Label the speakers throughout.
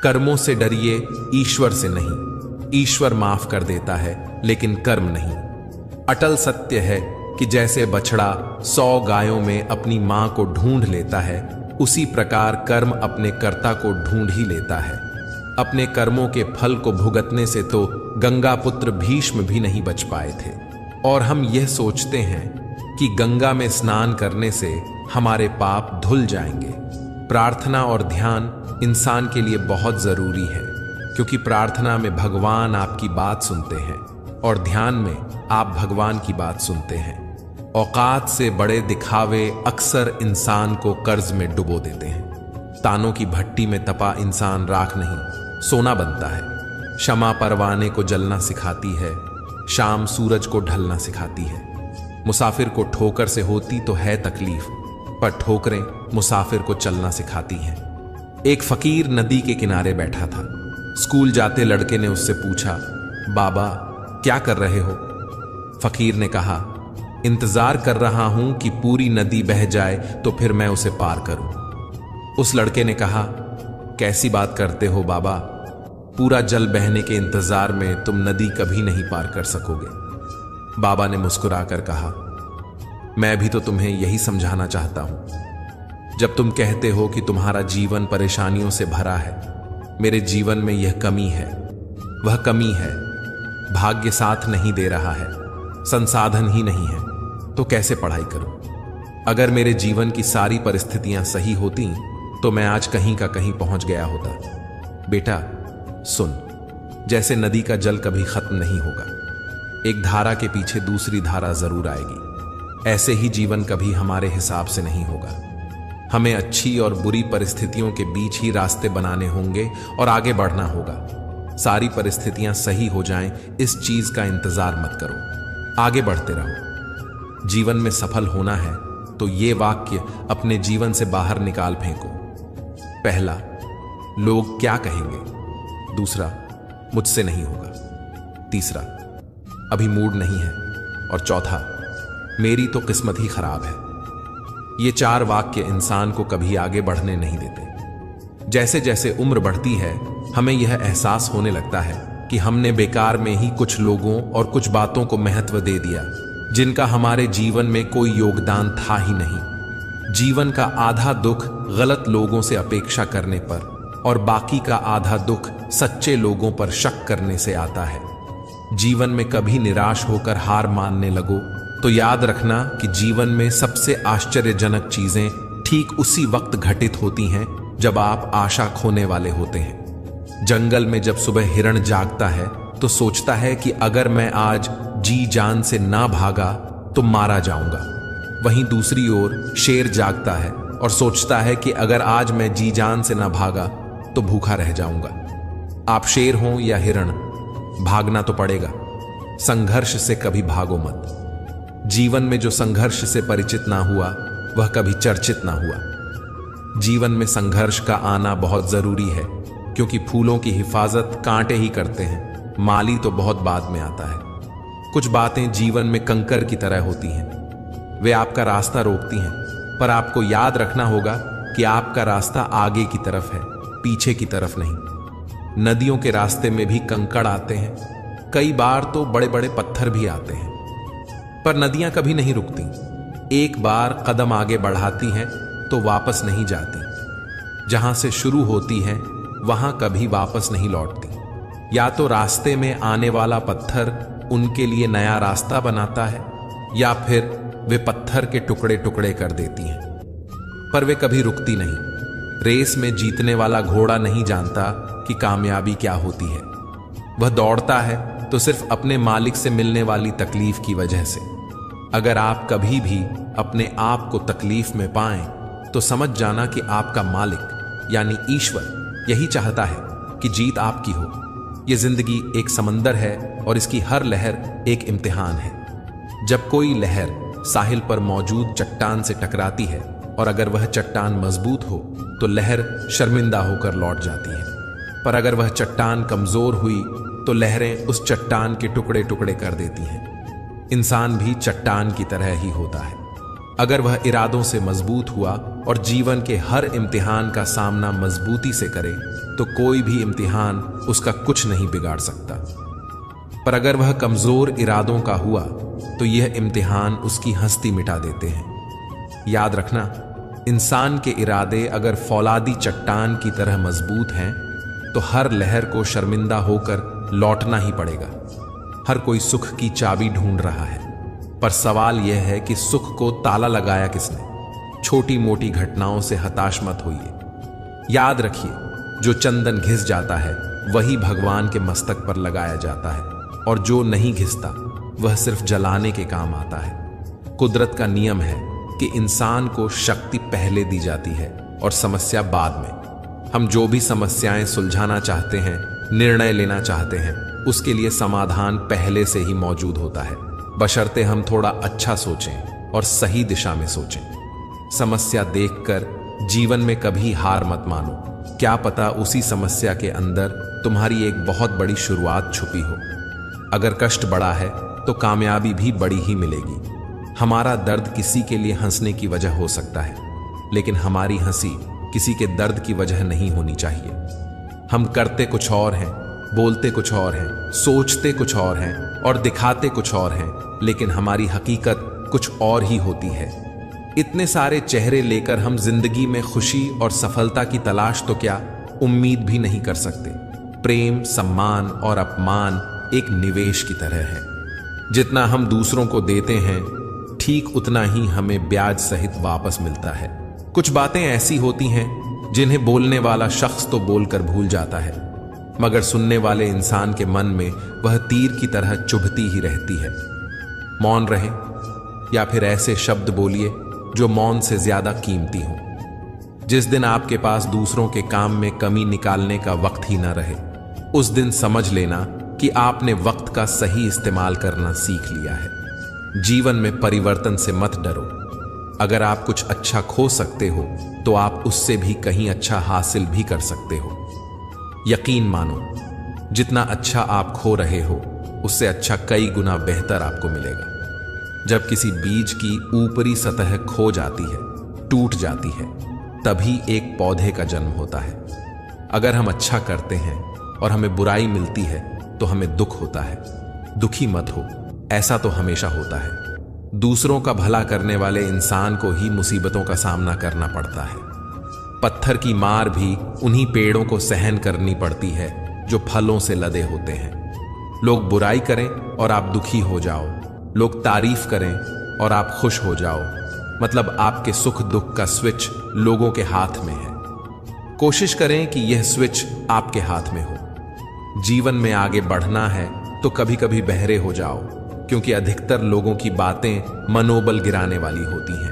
Speaker 1: कर्मों से डरिए, ईश्वर से नहीं। ईश्वर माफ कर देता है लेकिन कर्म नहीं। अटल सत्य है कि जैसे बछड़ा 100 गायों में अपनी मां को ढूंढ लेता है, उसी प्रकार कर्म अपने कर्ता को ढूंढ ही लेता है। अपने कर्मों के फल को भुगतने से तो गंगा पुत्र भीष्म भी नहीं बच पाए थे, और हम यह सोचते हैं कि गंगा में स्नान करने से हमारे पाप धुल जाएंगे। प्रार्थना और ध्यान इंसान के लिए बहुत जरूरी है, क्योंकि प्रार्थना में भगवान आपकी बात सुनते हैं और ध्यान में आप भगवान की बात सुनते हैं। औकात से बड़े दिखावे अक्सर इंसान को कर्ज में डुबो देते हैं। तानों की भट्टी में तपा इंसान राख नहीं, सोना बनता है। क्षमा परवाने को जलना सिखाती है, शाम सूरज को ढलना सिखाती है। मुसाफिर को ठोकर से होती तो है तकलीफ, पर ठोकरें मुसाफिर को चलना सिखाती हैं। एक फकीर नदी के किनारे बैठा था। स्कूल जाते लड़के ने उससे पूछा, बाबा क्या कर रहे हो? फकीर ने कहा, इंतजार कर रहा हूं कि पूरी नदी बह जाए तो फिर मैं उसे पार करूं। उस लड़के ने कहा, कैसी बात करते हो बाबा, पूरा जल बहने के इंतजार में तुम नदी कभी नहीं पार कर सकोगे। बाबा ने मुस्कुराकर कहा, मैं भी तो तुम्हें यही समझाना चाहता हूं। जब तुम कहते हो कि तुम्हारा जीवन परेशानियों से भरा है, मेरे जीवन में यह कमी है। वह कमी है, भाग्य साथ नहीं दे रहा है, संसाधन ही नहीं है, तो कैसे पढ़ाई करूं? अगर मेरे जीवन की सारी परिस्थितियां सही होती तो मैं आज कहीं का कहीं पहुंच गया होता। बेटा सुन, जैसे नदी का जल कभी खत्म नहीं होगा, एक धारा के पीछे दूसरी धारा जरूर आएगी, ऐसे ही जीवन कभी हमारे हिसाब से नहीं होगा। हमें अच्छी और बुरी परिस्थितियों के बीच ही रास्ते बनाने होंगे और आगे बढ़ना होगा। सारी परिस्थितियां सही हो जाएं, इस चीज का इंतजार मत करो, आगे बढ़ते रहो। जीवन में सफल होना है तो ये वाक्य अपने जीवन से बाहर निकाल फेंको। पहला, लोग क्या कहेंगे। दूसरा, मुझसे नहीं होगा। तीसरा, अभी मूड नहीं है। और चौथा, मेरी तो किस्मत ही खराब है। ये 4 वाक्य इंसान को कभी आगे बढ़ने नहीं देते। जैसे जैसे उम्र बढ़ती है, हमें यह एहसास होने लगता है कि हमने बेकार में ही कुछ लोगों और कुछ बातों को महत्व दे दिया, जिनका हमारे जीवन में कोई योगदान था ही नहीं। जीवन का आधा दुख गलत लोगों से अपेक्षा करने पर और बाकी का आधा दुख सच्चे लोगों पर शक करने से आता है। जीवन में कभी निराश होकर हार मानने लगो तो याद रखना कि जीवन में सबसे आश्चर्यजनक चीजें ठीक उसी वक्त घटित होती हैं जब आप आशा खोने वाले होते हैं। जंगल में जब सुबह हिरण जागता है तो सोचता है कि अगर मैं आज जी जान से ना भागा तो मारा जाऊंगा। वहीं दूसरी ओर शेर जागता है और सोचता है कि अगर आज मैं जी जान से ना भागा तो भूखा रह जाऊंगा। आप शेर हो या हिरण, भागना तो पड़ेगा। संघर्ष से कभी भागो मत। जीवन में जो संघर्ष से परिचित ना हुआ वह कभी चर्चित ना हुआ। जीवन में संघर्ष का आना बहुत जरूरी है, क्योंकि फूलों की हिफाजत कांटे ही करते हैं, माली तो बहुत बाद में आता है। कुछ बातें जीवन में कंकर की तरह होती हैं, वे आपका रास्ता रोकती हैं, पर आपको याद रखना होगा कि आपका रास्ता आगे की तरफ है, पीछे की तरफ नहीं। नदियों के रास्ते में भी कंकड़ आते हैं, कई बार तो बड़े बड़े पत्थर भी आते हैं, पर नदियां कभी नहीं रुकती। एक बार कदम आगे बढ़ाती हैं तो वापस नहीं जाती। जहां से शुरू होती हैं वहां कभी वापस नहीं लौटती। या तो रास्ते में आने वाला पत्थर उनके लिए नया रास्ता बनाता है, या फिर वे पत्थर के टुकड़े टुकड़े कर देती हैं, पर वे कभी रुकती नहीं। रेस में जीतने वाला घोड़ा नहीं जानता कि कामयाबी क्या होती है। वह दौड़ता है तो सिर्फ अपने मालिक से मिलने वाली तकलीफ की वजह से। अगर आप कभी भी अपने आप को तकलीफ में पाएं तो समझ जाना कि आपका मालिक यानी ईश्वर यही चाहता है कि जीत आपकी हो। यह जिंदगी एक समंदर है और इसकी हर लहर एक इम्तिहान है। जब कोई लहर साहिल पर मौजूद चट्टान से टकराती है और अगर वह चट्टान मजबूत हो तो लहर शर्मिंदा होकर लौट जाती है, पर अगर वह चट्टान कमजोर हुई तो लहरें उस चट्टान के टुकड़े टुकड़े कर देती हैं। इंसान भी चट्टान की तरह ही होता है। अगर वह इरादों से मजबूत हुआ और जीवन के हर इम्तिहान का सामना मजबूती से करे तो कोई भी इम्तिहान उसका कुछ नहीं बिगाड़ सकता। पर अगर वह कमजोर इरादों का हुआ तो यह इम्तिहान उसकी हस्ती मिटा देते हैं। याद रखना, इंसान के इरादे अगर फौलादी चट्टान की तरह मजबूत हैं तो हर लहर को शर्मिंदा होकर लौटना ही पड़ेगा। हर कोई सुख की चाबी ढूंढ रहा है, पर सवाल यह है कि सुख को ताला लगाया किसने। छोटी मोटी घटनाओं से हताश मत होइए। याद रखिए, जो चंदन घिस जाता है वही भगवान के मस्तक पर लगाया जाता है, और जो नहीं घिसता वह सिर्फ जलाने के काम आता है। कुदरत का नियम है कि इंसान को शक्ति पहले दी जाती है और समस्या बाद में। हम जो भी समस्याएं सुलझाना चाहते हैं, निर्णय लेना चाहते हैं, उसके लिए समाधान पहले से ही मौजूद होता है, बशर्ते हम थोड़ा अच्छा सोचें और सही दिशा में सोचें। समस्या देखकर जीवन में कभी हार मत मानो। क्या पता उसी समस्या के अंदर तुम्हारी एक बहुत बड़ी शुरुआत छुपी हो। अगर कष्ट बड़ा है तो कामयाबी भी बड़ी ही मिलेगी। हमारा दर्द किसी के लिए हंसने की वजह हो सकता है, लेकिन हमारी हंसी किसी के दर्द की वजह नहीं होनी चाहिए। हम करते कुछ और हैं, बोलते कुछ और हैं, सोचते कुछ और हैं और दिखाते कुछ और हैं, लेकिन हमारी हकीकत कुछ और ही होती है। इतने सारे चेहरे लेकर हम जिंदगी में खुशी और सफलता की तलाश तो क्या, उम्मीद भी नहीं कर सकते। प्रेम, सम्मान और अपमान एक निवेश की तरह है। जितना हम दूसरों को देते हैं, ठीक उतना ही हमें ब्याज सहित वापस मिलता है। कुछ बातें ऐसी होती हैं जिन्हें बोलने वाला शख्स तो बोलकर भूल जाता है, मगर सुनने वाले इंसान के मन में वह तीर की तरह चुभती ही रहती है। मौन रहें या फिर ऐसे शब्द बोलिए जो मौन से ज्यादा कीमती हो। जिस दिन आपके पास दूसरों के काम में कमी निकालने का वक्त ही ना रहे, उस दिन समझ लेना कि आपने वक्त का सही इस्तेमाल करना सीख लिया है। जीवन में परिवर्तन से मत डरो। अगर आप कुछ अच्छा खो सकते हो तो आप उससे भी कहीं अच्छा हासिल भी कर सकते हो। यकीन मानो, जितना अच्छा आप खो रहे हो उससे अच्छा कई गुना बेहतर आपको मिलेगा। जब किसी बीज की ऊपरी सतह खो जाती है, टूट जाती है, तभी एक पौधे का जन्म होता है। अगर हम अच्छा करते हैं और हमें बुराई मिलती है तो हमें दुख होता है। दुखी मत हो, ऐसा तो हमेशा होता है। दूसरों का भला करने वाले इंसान को ही मुसीबतों का सामना करना पड़ता है। पत्थर की मार भी उन्हीं पेड़ों को सहन करनी पड़ती है जो फलों से लदे होते हैं। लोग बुराई करें और आप दुखी हो जाओ, लोग तारीफ करें और आप खुश हो जाओ, मतलब आपके सुख दुख का स्विच लोगों के हाथ में है। कोशिश करें कि यह स्विच आपके हाथ में हो। जीवन में आगे बढ़ना है तो कभी कभी बहरे हो जाओ, क्योंकि अधिकतर लोगों की बातें मनोबल गिराने वाली होती हैं।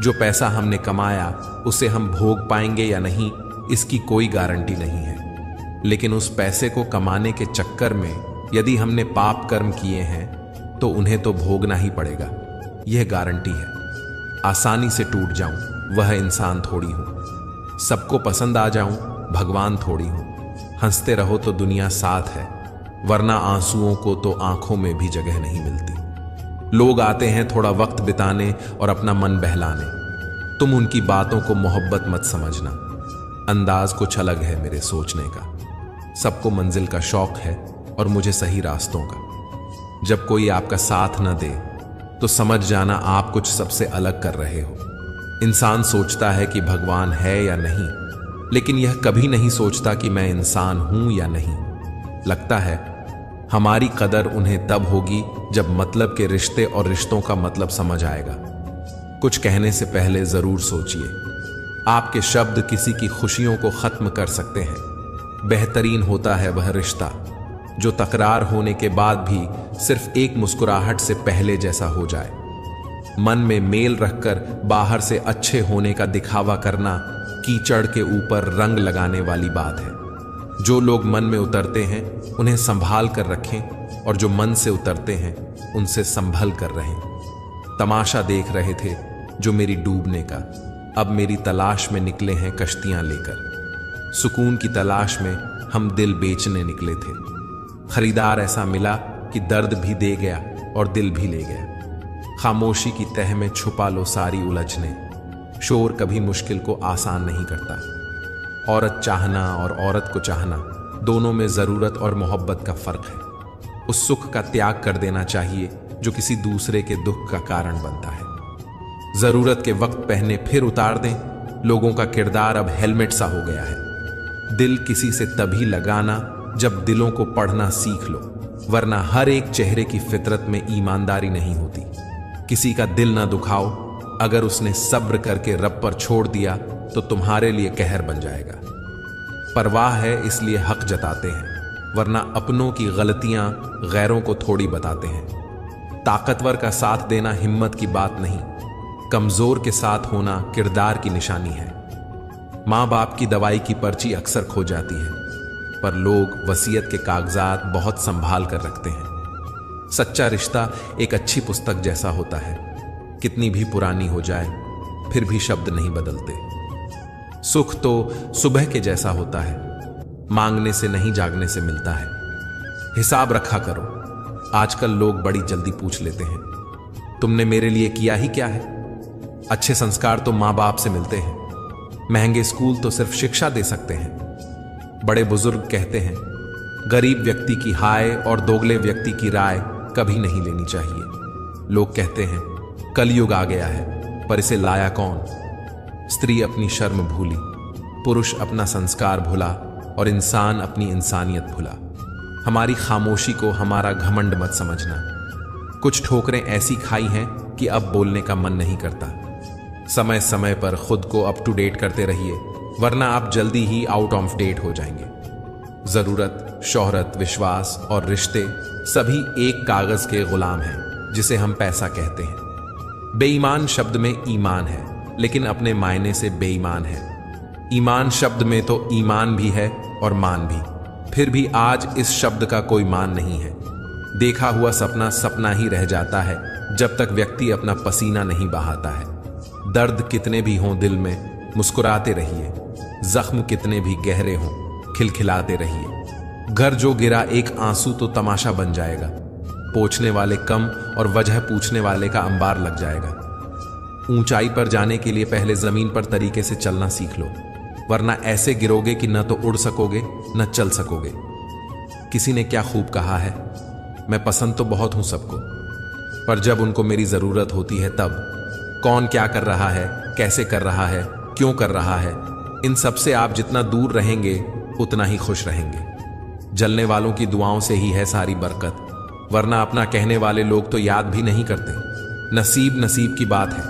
Speaker 1: जो पैसा हमने कमाया उसे हम भोग पाएंगे या नहीं, इसकी कोई गारंटी नहीं है। लेकिन उस पैसे को कमाने के चक्कर में यदि हमने पाप कर्म किए हैं तो उन्हें तो भोगना ही पड़ेगा, यह गारंटी है। आसानी से टूट जाऊं वह इंसान थोड़ी हूं, सबको पसंद आ जाऊं भगवान थोड़ी हूं। हंसते रहो तो दुनिया साथ है, वरना आंसुओं को तो आंखों में भी जगह नहीं मिलती। लोग आते हैं थोड़ा वक्त बिताने और अपना मन बहलाने। तुम उनकी बातों को मोहब्बत मत समझना। अंदाज कुछ अलग है मेरे सोचने का। सबको मंजिल का शौक है और मुझे सही रास्तों का। जब कोई आपका साथ न दे तो समझ जाना आप कुछ सबसे अलग कर रहे हो। इंसान सोचता है कि भगवान है या नहीं, लेकिन यह कभी नहीं सोचता कि मैं इंसान हूं या नहीं। लगता है हमारी कदर उन्हें तब होगी जब मतलब के रिश्ते और रिश्तों का मतलब समझ आएगा। कुछ कहने से पहले जरूर सोचिए। आपके शब्द किसी की खुशियों को खत्म कर सकते हैं। बेहतरीन होता है वह रिश्ता जो तकरार होने के बाद भी सिर्फ एक मुस्कुराहट से पहले जैसा हो जाए। मन में मेल रखकर बाहर से अच्छे होने का दिखावा करना कीचड़ के ऊपर रंग लगाने वाली बात है। जो लोग मन में उतरते हैं उन्हें संभाल कर रखें, और जो मन से उतरते हैं उनसे संभल कर रहें। तमाशा देख रहे थे जो मेरी डूबने का, अब मेरी तलाश में निकले हैं कश्तियां लेकर। सुकून की तलाश में हम दिल बेचने निकले थे। खरीदार ऐसा मिला कि दर्द भी दे गया और दिल भी ले गया। खामोशी की तह में छुपा लो सारी उलझने। शोर कभी मुश्किल को आसान नहीं करता। औरत चाहना और औरत को चाहना, दोनों में जरूरत और मोहब्बत का फर्क है। उस सुख का त्याग कर देना चाहिए जो किसी दूसरे के दुख का कारण बनता है। जरूरत के वक्त पहने फिर उतार दें। लोगों का किरदार अब हेलमेट सा हो गया है। दिल किसी से तभी लगाना जब दिलों को पढ़ना सीख लो, वरना हर एक चेहरे की फितरत में ईमानदारी नहीं होती। किसी का दिल ना दुखाओ, अगर उसने सब्र करके रब पर छोड़ दिया तो तुम्हारे लिए कहर बन जाएगा। परवाह है इसलिए हक जताते हैं, वरना अपनों की गलतियां गैरों को थोड़ी बताते हैं। ताकतवर का साथ देना हिम्मत की बात नहीं, कमजोर के साथ होना किरदार की निशानी है। मां बाप की दवाई की पर्ची अक्सर खो जाती है, पर लोग वसीयत के कागजात बहुत संभाल कर रखते हैं। सच्चा रिश्ता एक अच्छी पुस्तक जैसा होता है, कितनी भी पुरानी हो जाए फिर भी शब्द नहीं बदलते। सुख तो सुबह के जैसा होता है, मांगने से नहीं जागने से मिलता है। हिसाब रखा करो। आजकल लोग बड़ी जल्दी पूछ लेते हैं, तुमने मेरे लिए किया ही क्या है। अच्छे संस्कार तो मां बाप से मिलते हैं, महंगे स्कूल तो सिर्फ शिक्षा दे सकते हैं। बड़े बुजुर्ग कहते हैं, गरीब व्यक्ति की हाय और दोगले व्यक्ति की राय कभी नहीं लेनी चाहिए। लोग कहते हैं, कलयुग आ गया है, पर इसे लाया कौन। स्त्री अपनी शर्म भूली, पुरुष अपना संस्कार भूला और इंसान अपनी इंसानियत भूला। हमारी खामोशी को हमारा घमंड मत समझना। कुछ ठोकरें ऐसी खाई हैं कि अब बोलने का मन नहीं करता। समय समय पर खुद को अप टू डेट करते रहिए, वरना आप जल्दी ही आउट ऑफ डेट हो जाएंगे। जरूरत, शोहरत, विश्वास और रिश्ते सभी एक कागज के गुलाम हैं जिसे हम पैसा कहते हैं। बेईमान शब्द में ईमान है, लेकिन अपने मायने से बेईमान है। ईमान शब्द में तो ईमान भी है और मान भी, फिर भी आज इस शब्द का कोई मान नहीं है। देखा हुआ सपना सपना ही रह जाता है जब तक व्यक्ति अपना पसीना नहीं बहाता है। दर्द कितने भी हों दिल में, मुस्कुराते रहिए। जख्म कितने भी गहरे हों, खिलखिलाते रहिए। घर जो गिरा एक आंसू तो तमाशा बन जाएगा। पोंछने वाले कम और वजह पूछने वाले का अंबार लग जाएगा। ऊंचाई पर जाने के लिए पहले जमीन पर तरीके से चलना सीख लो, वरना ऐसे गिरोगे कि न तो उड़ सकोगे न चल सकोगे। किसी ने क्या खूब कहा है, मैं पसंद तो बहुत हूं सबको, पर जब उनको मेरी जरूरत होती है तब। कौन क्या कर रहा है, कैसे कर रहा है, क्यों कर रहा है, इन सब से आप जितना दूर रहेंगे उतना ही खुश रहेंगे। जलने वालों की दुआओं से ही है सारी बरकत, वरना अपना कहने वाले लोग तो याद भी नहीं करते। नसीब नसीब की बात है,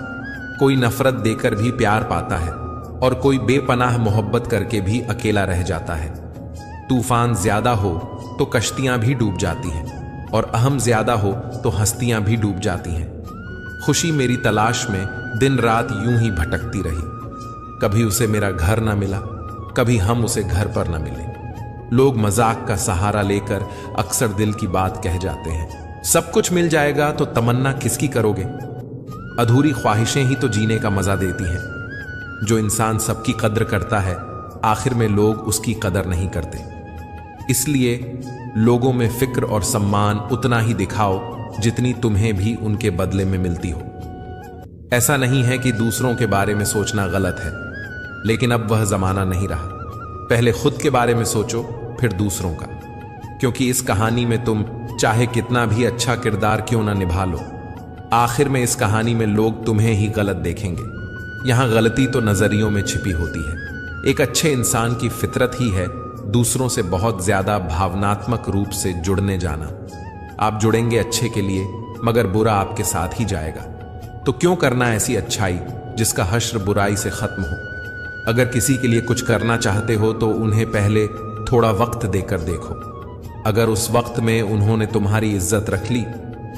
Speaker 1: कोई नफरत देकर भी प्यार पाता है और कोई बेपनाह मोहब्बत करके भी अकेला रह जाता है। तूफान ज्यादा हो तो कश्तियां भी डूब जाती हैं और अहम ज्यादा हो तो हस्तियां भी डूब जाती हैं। खुशी मेरी तलाश में दिन रात यूं ही भटकती रही। कभी उसे मेरा घर ना मिला, कभी हम उसे घर पर ना मिले। लोग मजाक का सहारा लेकर अक्सर दिल की बात कह जाते हैं। सब कुछ मिल जाएगा तो तमन्ना किसकी करोगे। अधूरी ख्वाहिशें ही तो जीने का मजा देती हैं। जो इंसान सबकी कद्र करता है, आखिर में लोग उसकी कदर नहीं करते। इसलिए लोगों में फिक्र और सम्मान उतना ही दिखाओ जितनी तुम्हें भी उनके बदले में मिलती हो। ऐसा नहीं है कि दूसरों के बारे में सोचना गलत है, लेकिन अब वह जमाना नहीं रहा। पहले खुद के बारे में सोचो, फिर दूसरों का, क्योंकि इस कहानी में तुम चाहे कितना भी अच्छा किरदार क्यों ना निभा लो, आखिर में इस कहानी में लोग तुम्हें ही गलत देखेंगे। यहां गलती तो नजरियों में छिपी होती है। एक अच्छे इंसान की फितरत ही है दूसरों से बहुत ज्यादा भावनात्मक रूप से जुड़ने जाना। आप जुड़ेंगे अच्छे के लिए, मगर बुरा आपके साथ ही जाएगा। तो क्यों करना ऐसी अच्छाई जिसका हश्र बुराई से खत्म हो। अगर किसी के लिए कुछ करना चाहते हो तो उन्हें पहले थोड़ा वक्त देकर देखो। अगर उस वक्त में उन्होंने तुम्हारी इज्जत रख ली,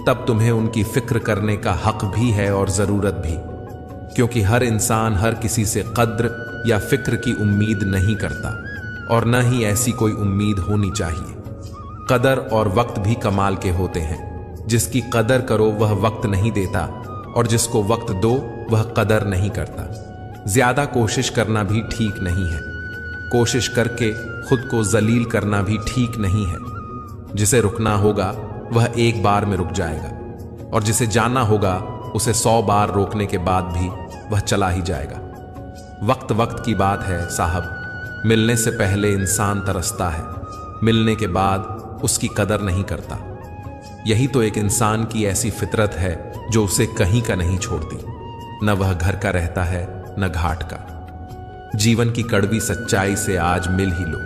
Speaker 1: तब तुम्हें उनकी फिक्र करने का हक भी है और जरूरत भी, क्योंकि हर इंसान हर किसी से कद्र या फिक्र की उम्मीद नहीं करता और न ही ऐसी कोई उम्मीद होनी चाहिए। कदर और वक्त भी कमाल के होते हैं। जिसकी कदर करो वह वक्त नहीं देता और जिसको वक्त दो वह कदर नहीं करता। ज्यादा कोशिश करना भी ठीक नहीं है। कोशिश करके खुद को जलील करना भी ठीक नहीं है। जिसे रुकना होगा वह एक बार में रुक जाएगा और जिसे जाना होगा उसे 100 बार रोकने के बाद भी वह चला ही जाएगा। वक्त वक्त की बात है साहब, मिलने से पहले इंसान तरसता है, मिलने के बाद उसकी कदर नहीं करता। यही तो एक इंसान की ऐसी फितरत है जो उसे कहीं का नहीं छोड़ती। न वह घर का रहता है न घाट का। जीवन की कड़वी सच्चाई से आज मिल ही लो।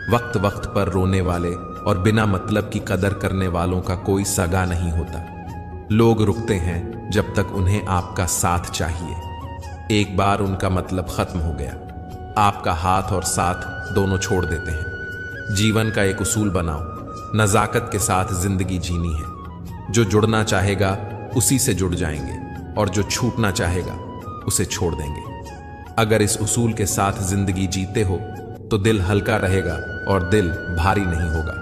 Speaker 1: वक्त वक्त पर रोने वाले और बिना मतलब की कदर करने वालों का कोई सगा नहीं होता। लोग रुकते हैं जब तक उन्हें आपका साथ चाहिए। एक बार उनका मतलब खत्म हो गया, आपका हाथ और साथ दोनों छोड़ देते हैं। जीवन का एक उसूल बनाओ, नजाकत के साथ जिंदगी जीनी है। जो जुड़ना चाहेगा उसी से जुड़ जाएंगे और जो छूटना चाहेगा उसे छोड़ देंगे। अगर इस उसूल के साथ जिंदगी जीते हो तो दिल हल्का रहेगा और दिल भारी नहीं होगा।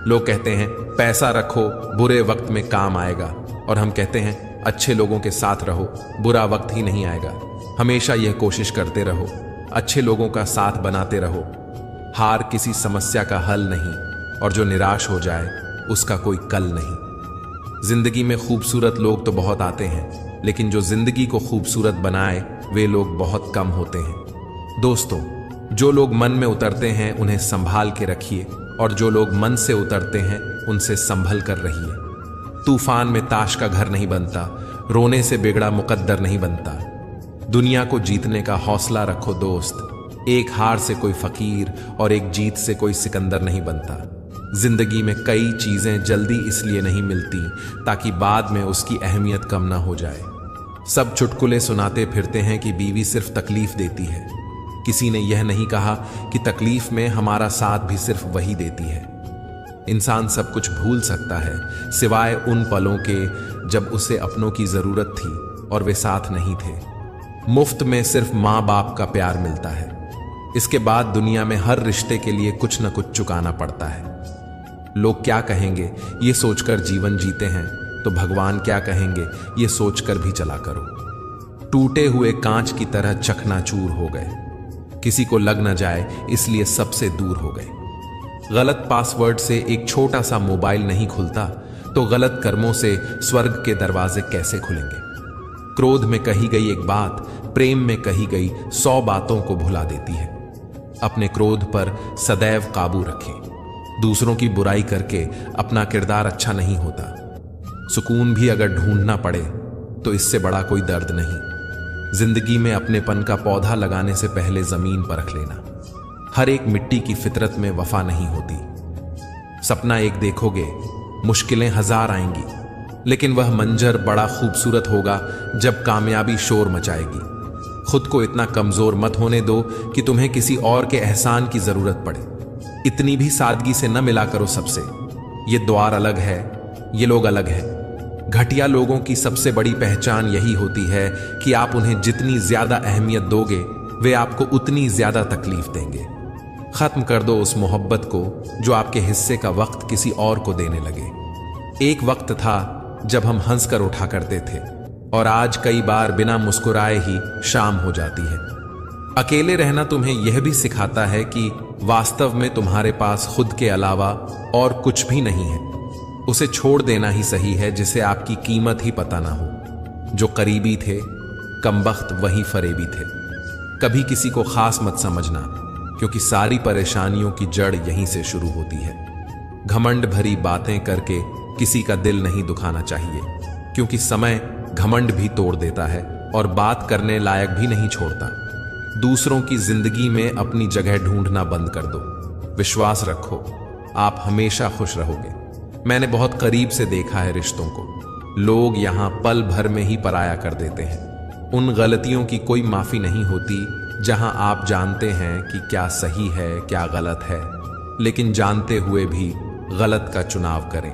Speaker 1: लोग कहते हैं पैसा रखो, बुरे वक्त में काम आएगा, और हम कहते हैं अच्छे लोगों के साथ रहो, बुरा वक्त ही नहीं आएगा। हमेशा यह कोशिश करते रहो, अच्छे लोगों का साथ बनाते रहो। हार किसी समस्या का हल नहीं, और जो निराश हो जाए उसका कोई कल नहीं। जिंदगी में खूबसूरत लोग तो बहुत आते हैं, लेकिन जो जिंदगी को खूबसूरत बनाए वे लोग बहुत कम होते हैं। दोस्तों, जो लोग मन में उतरते हैं उन्हें संभाल के रखिए, और जो लोग मन से उतरते हैं उनसे संभल कर रहिए। तूफान में ताश का घर नहीं बनता, रोने से बिगड़ा मुकद्दर नहीं बनता। दुनिया को जीतने का हौसला रखो दोस्त। एक हार से कोई फकीर और एक जीत से कोई सिकंदर नहीं बनता। जिंदगी में कई चीजें जल्दी इसलिए नहीं मिलती ताकि बाद में उसकी अहमियत कम ना हो जाए। सब चुटकुले सुनाते फिरते हैं कि बीवी सिर्फ तकलीफ देती है। किसी ने यह नहीं कहा कि तकलीफ में हमारा साथ भी सिर्फ वही देती है। इंसान सब कुछ भूल सकता है सिवाय उन पलों के जब उसे अपनों की जरूरत थी और वे साथ नहीं थे। मुफ्त में सिर्फ माँ बाप का प्यार मिलता है। इसके बाद दुनिया में हर रिश्ते के लिए कुछ न कुछ चुकाना पड़ता है। लोग क्या कहेंगे ये सोचकर जीवन जीते हैं तो भगवान क्या कहेंगे ये सोचकर भी चला करो। टूटे हुए कांच की तरह चकनाचूर हो गए, किसी को लग न जाए इसलिए सबसे दूर हो गए। गलत पासवर्ड से एक छोटा सा मोबाइल नहीं खुलता तो गलत कर्मों से स्वर्ग के दरवाजे कैसे खुलेंगे। क्रोध में कही गई एक बात प्रेम में कही गई 100 बातों को भुला देती है। अपने क्रोध पर सदैव काबू रखें। दूसरों की बुराई करके अपना किरदार अच्छा नहीं होता। सुकून भी अगर ढूंढना पड़े तो इससे बड़ा कोई दर्द नहीं। जिंदगी में अपनेपन का पौधा लगाने से पहले जमीन परख लेना। हर एक मिट्टी की फितरत में वफा नहीं होती। सपना एक देखोगे, मुश्किलें 1000 आएंगी, लेकिन वह मंजर बड़ा खूबसूरत होगा जब कामयाबी शोर मचाएगी। खुद को इतना कमजोर मत होने दो कि तुम्हें किसी और के एहसान की जरूरत पड़े। इतनी भी सादगी से न मिला करो सबसे। ये द्वार अलग है, ये लोग अलग हैं। घटिया लोगों की सबसे बड़ी पहचान यही होती है कि आप उन्हें जितनी ज्यादा अहमियत दोगे वे आपको उतनी ज्यादा तकलीफ देंगे। खत्म कर दो उस मोहब्बत को जो आपके हिस्से का वक्त किसी और को देने लगे। एक वक्त था जब हम हंसकर उठा करते थे, और आज कई बार बिना मुस्कुराए ही शाम हो जाती है। अकेले रहना तुम्हें यह भी सिखाता है कि वास्तव में तुम्हारे पास खुद के अलावा और कुछ भी नहीं है। उसे छोड़ देना ही सही है जिसे आपकी कीमत ही पता ना हो। जो करीबी थे कमबख्त वही फरेबी थे। कभी किसी को खास मत समझना, क्योंकि सारी परेशानियों की जड़ यहीं से शुरू होती है। घमंड भरी बातें करके किसी का दिल नहीं दुखाना चाहिए, क्योंकि समय घमंड भी तोड़ देता है और बात करने लायक भी नहीं छोड़ता। दूसरों की जिंदगी में अपनी जगह ढूंढना बंद कर दो। विश्वास रखो, आप हमेशा खुश रहोगे। मैंने बहुत करीब से देखा है रिश्तों को। लोग यहां पल भर में ही पराया कर देते हैं। उन गलतियों की कोई माफी नहीं होती जहां आप जानते हैं कि क्या सही है क्या गलत है, लेकिन जानते हुए भी गलत का चुनाव करें।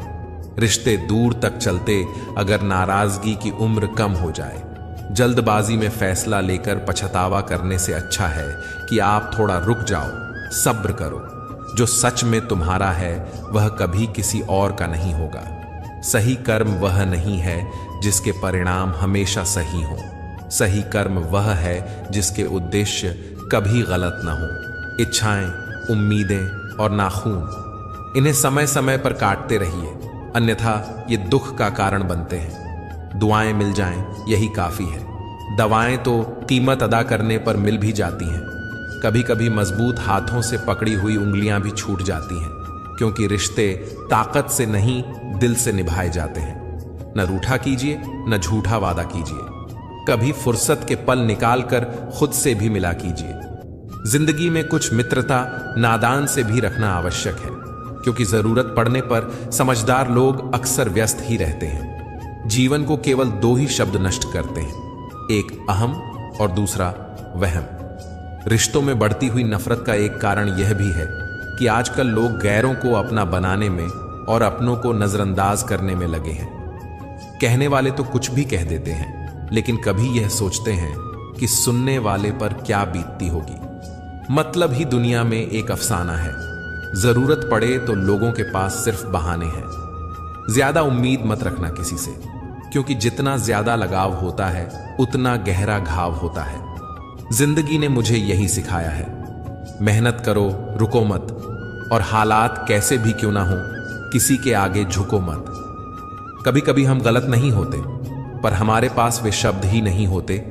Speaker 1: रिश्ते दूर तक चलते अगर नाराजगी की उम्र कम हो जाए। जल्दबाजी में फैसला लेकर पछतावा करने से अच्छा है कि आप थोड़ा रुक जाओ, सब्र करो। जो सच में तुम्हारा है वह कभी किसी और का नहीं होगा। सही कर्म वह नहीं है जिसके परिणाम हमेशा सही हो। सही कर्म वह है जिसके उद्देश्य कभी गलत ना हो। इच्छाएं, उम्मीदें और नाखून, इन्हें समय समय पर काटते रहिए, अन्यथा ये दुख का कारण बनते हैं। दुआएं मिल जाएं यही काफी है। दवाएं तो कीमत अदा करने पर मिल भी जाती हैं। कभी कभी मजबूत हाथों से पकड़ी हुई उंगलियां भी छूट जाती हैं, क्योंकि रिश्ते ताकत से नहीं दिल से निभाए जाते हैं। न रूठा कीजिए न झूठा वादा कीजिए। कभी फुर्सत के पल निकाल कर खुद से भी मिला कीजिए। जिंदगी में कुछ मित्रता नादान से भी रखना आवश्यक है, क्योंकि जरूरत पड़ने पर समझदार लोग अक्सर व्यस्त ही रहते हैं। जीवन को केवल दो ही शब्द नष्ट करते हैं, एक अहम और दूसरा वहम। रिश्तों में बढ़ती हुई नफरत का एक कारण यह भी है कि आजकल लोग गैरों को अपना बनाने में और अपनों को नजरअंदाज करने में लगे हैं। कहने वाले तो कुछ भी कह देते हैं, लेकिन कभी यह सोचते हैं कि सुनने वाले पर क्या बीतती होगी। मतलब ही दुनिया में एक अफसाना है। जरूरत पड़े तो लोगों के पास सिर्फ बहाने हैं। ज्यादा उम्मीद मत रखना किसी से, क्योंकि जितना ज्यादा लगाव होता है उतना गहरा घाव होता है। जिंदगी ने मुझे यही सिखाया है। मेहनत करो, रुको मत, और हालात कैसे भी क्यों ना हो किसी के आगे झुको मत। कभी कभी हम गलत नहीं होते, पर हमारे पास वे शब्द ही नहीं होते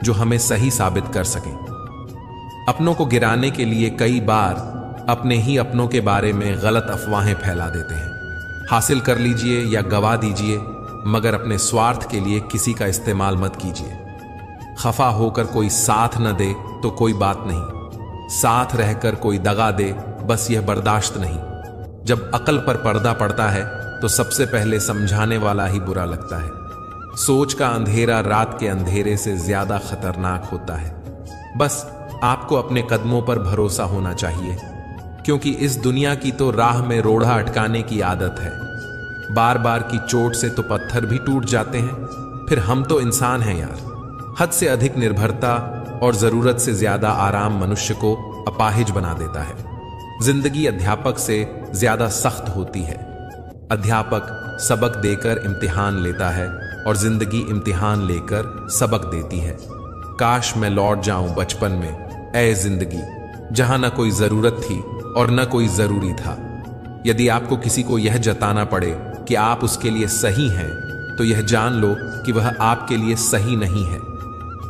Speaker 1: जो हमें सही साबित कर सकें। अपनों को गिराने के लिए कई बार अपने ही अपनों के बारे में गलत अफवाहें फैला देते हैं। हासिल कर लीजिए या गवा दीजिए, मगर अपने स्वार्थ के लिए किसी का इस्तेमाल मत कीजिए। खफा होकर कोई साथ न दे तो कोई बात नहीं, साथ रहकर कोई दगा दे बस यह बर्दाश्त नहीं। जब अकल पर पर्दा पड़ता है तो सबसे पहले समझाने वाला ही बुरा लगता है। सोच का अंधेरा रात के अंधेरे से ज्यादा खतरनाक होता है। बस आपको अपने कदमों पर भरोसा होना चाहिए, क्योंकि इस दुनिया की तो राह में रोड़ा अटकाने की आदत है। बार बार की चोट से तो पत्थर भी टूट जाते हैं। फिर हम तो इंसान हैं यार। हद से अधिक निर्भरता और जरूरत से ज्यादा आराम मनुष्य को अपाहिज बना देता है। जिंदगी अध्यापक से ज्यादा सख्त होती है। अध्यापक सबक देकर इम्तिहान लेता है और जिंदगी इम्तिहान लेकर सबक देती है। काश मैं लौट जाऊं बचपन में, ऐ जिंदगी, जहां न कोई जरूरत थी और न कोई जरूरी था। यदि आपको किसी को यह जताना पड़े कि आप उसके लिए सही हैं, तो यह जान लो कि वह आपके लिए सही नहीं है।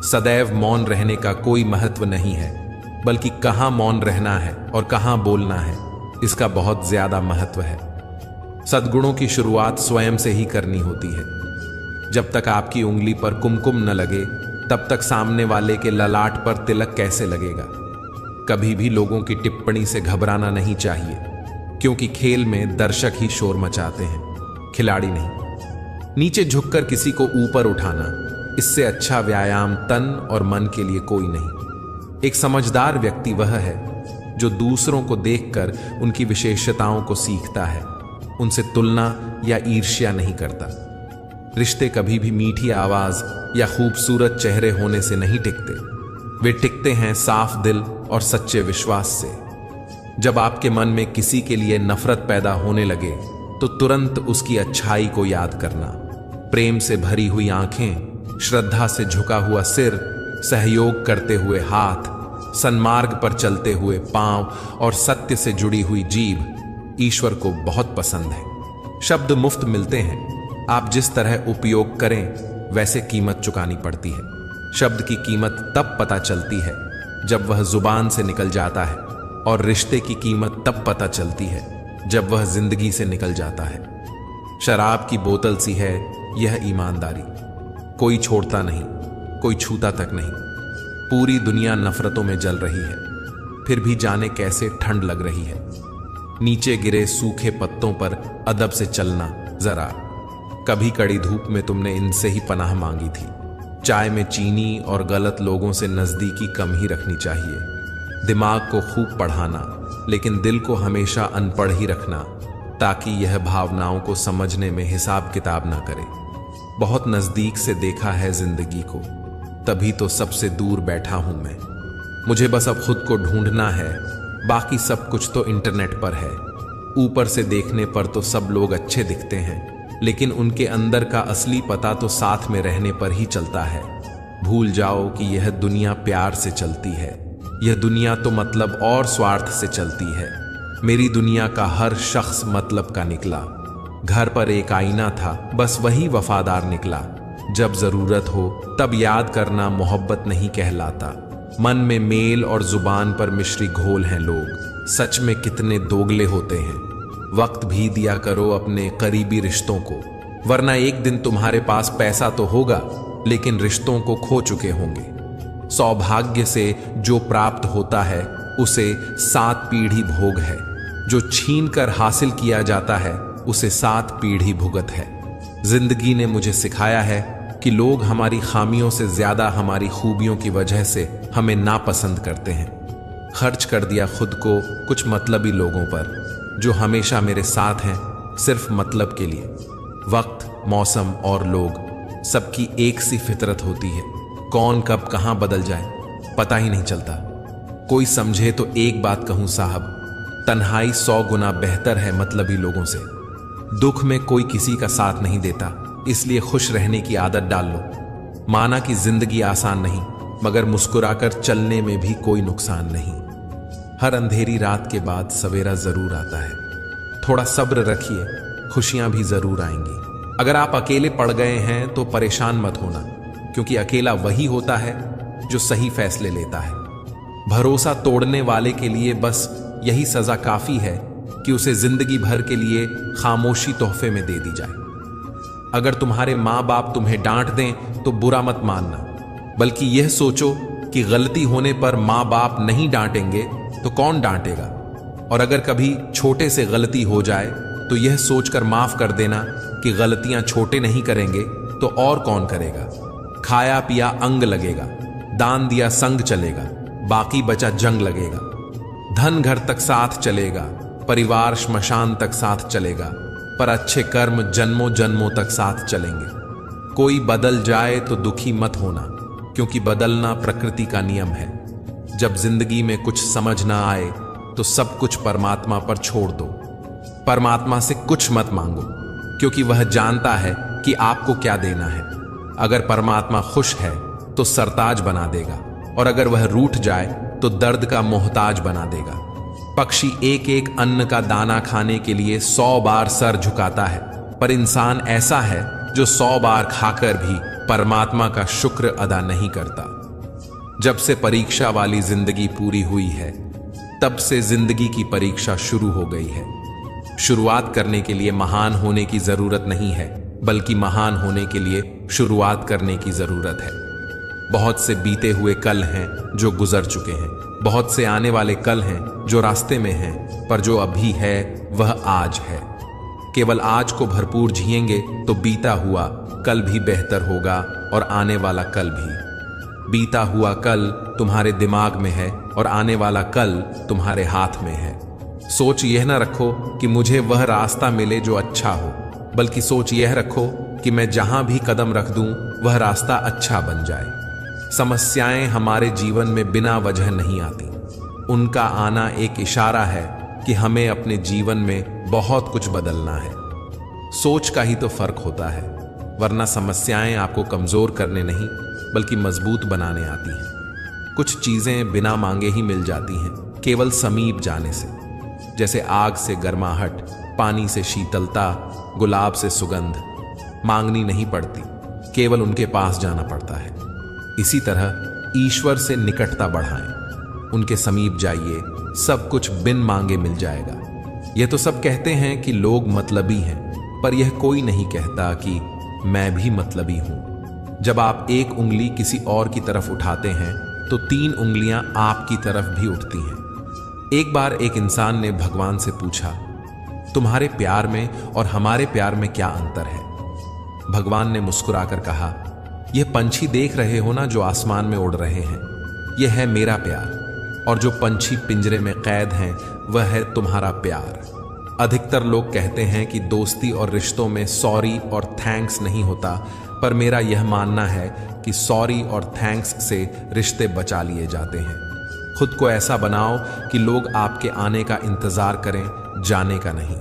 Speaker 1: सदैव मौन रहने का कोई महत्व नहीं है, बल्कि कहां मौन रहना है और कहां बोलना है, इसका बहुत ज्यादा महत्व है। सद्गुणों की शुरुआत स्वयं से ही करनी होती है। जब तक आपकी उंगली पर कुमकुम न लगे, तब तक सामने वाले के ललाट पर तिलक कैसे लगेगा। कभी भी लोगों की टिप्पणी से घबराना नहीं चाहिए, क्योंकि खेल में दर्शक ही शोर मचाते हैं, खिलाड़ी नहीं। नीचे झुककर किसी को ऊपर उठाना, इससे अच्छा व्यायाम तन और मन के लिए कोई नहीं। एक समझदार व्यक्ति वह है जो दूसरों को देखकर उनकी विशेषताओं को सीखता है, उनसे तुलना या ईर्ष्या नहीं करता। रिश्ते कभी भी मीठी आवाज या खूबसूरत चेहरे होने से नहीं टिकते, वे टिकते हैं साफ दिल और सच्चे विश्वास से। जब आपके मन में किसी के लिए नफरत पैदा होने लगे, तो तुरंत उसकी अच्छाई को याद करना। प्रेम से भरी हुई आंखें, श्रद्धा से झुका हुआ सिर, सहयोग करते हुए हाथ, सन्मार्ग पर चलते हुए पांव और सत्य से जुड़ी हुई जीभ ईश्वर को बहुत पसंद है। शब्द मुफ्त मिलते हैं, आप जिस तरह उपयोग करें वैसे कीमत चुकानी पड़ती है। शब्द की कीमत तब पता चलती है जब वह जुबान से निकल जाता है, और रिश्ते की कीमत तब पता चलती है जब वह जिंदगी से निकल जाता है। शराब की बोतल सी है यह ईमानदारी, कोई छोड़ता नहीं, कोई छूता तक नहीं। पूरी दुनिया नफरतों में जल रही है, फिर भी जाने कैसे ठंड लग रही है। नीचे गिरे सूखे पत्तों पर अदब से चलना जरा। कभी कड़ी धूप में तुमने इनसे ही पनाह मांगी थी। चाय में चीनी और गलत लोगों से नजदीकी कम ही रखनी चाहिए। दिमाग को खूब पढ़ाना, लेकिन दिल को हमेशा अनपढ़ ही रखना, ताकि यह भावनाओं को समझने में हिसाब किताब ना करे। बहुत नजदीक से देखा है जिंदगी को, तभी तो सबसे दूर बैठा हूं मैं। मुझे बस अब खुद को ढूंढना है, बाकी सब कुछ तो इंटरनेट पर है। ऊपर से देखने पर तो सब लोग अच्छे दिखते हैं, लेकिन उनके अंदर का असली पता तो साथ में रहने पर ही चलता है। भूल जाओ कि यह दुनिया प्यार से चलती है, यह दुनिया तो मतलब और स्वार्थ से चलती है। मेरी दुनिया का हर शख्स मतलब का निकला। घर पर एक आईना था, बस वही वफादार निकला। जब जरूरत हो तब याद करना मोहब्बत नहीं कहलाता। मन में मेल और जुबान पर मिश्री घोल हैं लोग, सच में कितने दोगले होते हैं। वक्त भी दिया करो अपने करीबी रिश्तों को, वरना एक दिन तुम्हारे पास पैसा तो होगा लेकिन रिश्तों को खो चुके होंगे। सौभाग्य से जो प्राप्त होता है उसे 7 पीढ़ी भोग है, जो छीन कर हासिल किया जाता है उसे 7 पीढ़ी भुगत है। जिंदगी ने मुझे सिखाया है कि लोग हमारी खामियों से ज्यादा हमारी खूबियों की वजह से हमें नापसंद करते हैं। खर्च कर दिया खुद को कुछ मतलबी लोगों पर, जो हमेशा मेरे साथ हैं सिर्फ मतलब के लिए। वक्त, मौसम और लोग, सबकी एक सी फितरत होती है। कौन कब कहां बदल जाए पता ही नहीं चलता। कोई समझे तो एक बात कहूं साहब, तन्हाई 100 गुना बेहतर है मतलबी लोगों से। दुख में कोई किसी का साथ नहीं देता, इसलिए खुश रहने की आदत डाल लो। माना कि जिंदगी आसान नहीं, मगर मुस्कुराकर चलने में भी कोई नुकसान नहीं। हर अंधेरी रात के बाद सवेरा जरूर आता है। थोड़ा सब्र रखिए, खुशियां भी जरूर आएंगी। अगर आप अकेले पड़ गए हैं तो परेशान मत होना, क्योंकि अकेला वही होता है जो सही फैसले लेता है। भरोसा तोड़ने वाले के लिए बस यही सजा काफी है कि उसे जिंदगी भर के लिए खामोशी तोहफे में दे दी जाए। अगर तुम्हारे माँ बाप तुम्हें डांट दें तो बुरा मत मानना, बल्कि यह सोचो कि गलती होने पर माँ बाप नहीं डांटेंगे तो कौन डांटेगा। और अगर कभी छोटे से गलती हो जाए तो यह सोचकर माफ कर देना कि गलतियां छोटे नहीं करेंगे तो और कौन करेगा। खाया पिया अंग लगेगा, दान दिया संग चलेगा, बाकी बचा जंग लगेगा। धन घर तक साथ चलेगा, परिवार श्मशान तक साथ चलेगा, पर अच्छे कर्म जन्मों जन्मों तक साथ चलेंगे। कोई बदल जाए तो दुखी मत होना, क्योंकि बदलना प्रकृति का नियम है। जब जिंदगी में कुछ समझ ना आए तो सब कुछ परमात्मा पर छोड़ दो। परमात्मा से कुछ मत मांगो, क्योंकि वह जानता है कि आपको क्या देना है। अगर परमात्मा खुश है तो सरताज बना देगा, और अगर वह रूठ जाए तो दर्द का मोहताज बना देगा। पक्षी एक एक अन्न का दाना खाने के लिए 100 बार सर झुकाता है, पर इंसान ऐसा है जो 100 बार खाकर भी परमात्मा का शुक्र अदा नहीं करता। जब से परीक्षा वाली जिंदगी पूरी हुई है, तब से जिंदगी की परीक्षा शुरू हो गई है। शुरुआत करने के लिए महान होने की जरूरत नहीं है, बल्कि महान होने के लिए शुरुआत करने की जरूरत है। बहुत से बीते हुए कल हैं जो गुजर चुके हैं, बहुत से आने वाले कल हैं जो रास्ते में हैं, पर जो अभी है वह आज है। केवल आज को भरपूर जिएंगे तो बीता हुआ कल भी बेहतर होगा, और आने वाला कल भी। बीता हुआ कल तुम्हारे दिमाग में है और आने वाला कल तुम्हारे हाथ में है। सोच यह ना रखो कि मुझे वह रास्ता मिले जो अच्छा हो, बल्कि सोच यह रखो कि मैं जहां भी कदम रख दूं वह रास्ता अच्छा बन जाए। समस्याएं हमारे जीवन में बिना वजह नहीं आती, उनका आना एक इशारा है कि हमें अपने जीवन में बहुत कुछ बदलना है। सोच का ही तो फर्क होता है, वरना समस्याएं आपको कमजोर करने नहीं बल्कि मजबूत बनाने आती हैं। कुछ चीजें बिना मांगे ही मिल जाती हैं, केवल समीप जाने से। जैसे आग से गर्माहट, पानी से शीतलता, गुलाब से सुगंध। मांगनी नहीं पड़ती, केवल उनके पास जाना पड़ता है। इसी तरह ईश्वर से निकटता बढ़ाएं, उनके समीप जाइए, सब कुछ बिन मांगे मिल जाएगा। यह तो सब कहते हैं कि लोग मतलबी हैं, पर यह कोई नहीं कहता कि मैं भी मतलबी हूं। जब आप एक उंगली किसी और की तरफ उठाते हैं तो 3 उंगलियां आपकी तरफ भी उठती हैं। एक बार एक इंसान ने भगवान से पूछा, तुम्हारे प्यार में और हमारे प्यार में क्या अंतर है? भगवान ने मुस्कुराकर कहा, यह पंछी देख रहे हो ना जो आसमान में उड़ रहे हैं, यह है मेरा प्यार, और जो पंछी पिंजरे में कैद हैं वह है तुम्हारा प्यार। अधिकतर लोग कहते हैं कि दोस्ती और रिश्तों में सॉरी और थैंक्स नहीं होता, पर मेरा यह मानना है कि सॉरी और थैंक्स से रिश्ते बचा लिए जाते हैं। खुद को ऐसा बनाओ कि लोग आपके आने का इंतजार करें, जाने का नहीं।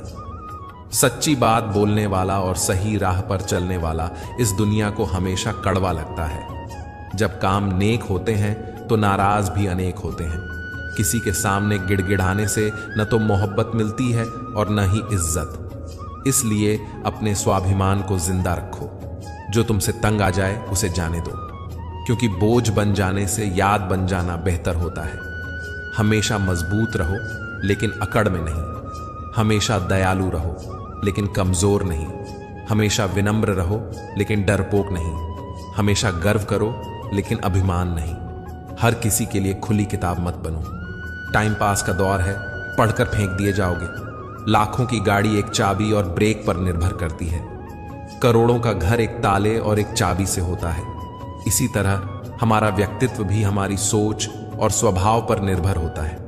Speaker 1: सच्ची बात बोलने वाला और सही राह पर चलने वाला इस दुनिया को हमेशा कड़वा लगता है। जब काम नेक होते हैं तो नाराज भी अनेक होते हैं। किसी के सामने गिड़गिड़ाने से न तो मोहब्बत मिलती है और न ही इज्जत। इसलिए अपने स्वाभिमान को जिंदा रखो। जो तुमसे तंग आ जाए उसे जाने दो, क्योंकि बोझ बन जाने से याद बन जाना बेहतर होता है। हमेशा मजबूत रहो लेकिन अकड़ में नहीं। हमेशा दयालु रहो लेकिन कमजोर नहीं। हमेशा विनम्र रहो लेकिन डरपोक नहीं। हमेशा गर्व करो लेकिन अभिमान नहीं। हर किसी के लिए खुली किताब मत बनो। टाइम पास का दौर है, पढ़कर फेंक दिए जाओगे। लाखों की गाड़ी एक चाबी और ब्रेक पर निर्भर करती है। करोड़ों का घर एक ताले और एक चाबी से होता है। इसी तरह हमारा व्यक्तित्व भी हमारी सोच और स्वभाव पर निर्भर होता है।